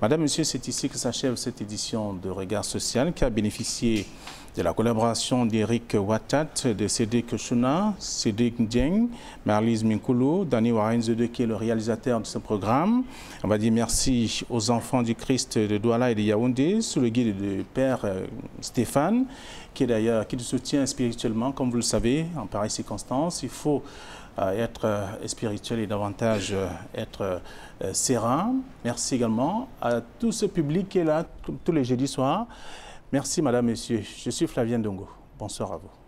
Madame, Monsieur, c'est ici que s'achève cette édition de Regard Social qui a bénéficié de la collaboration d'Eric Watat, de Cédric Chouna, Cédric Ndieng, Marlise Minkoulou, Dani Warenzede qui est le réalisateur de ce programme. On va dire merci aux enfants du Christ de Douala et de Yaoundé, sous le guide du Père Stéphane, qui nous soutient spirituellement, comme vous le savez, en pareille circonstance. Il faut être spirituel et davantage être serein. Merci également à tout ce public qui est là tous les jeudis soirs. Merci, madame, monsieur. Je suis Flavien Dongo. Bonsoir à vous.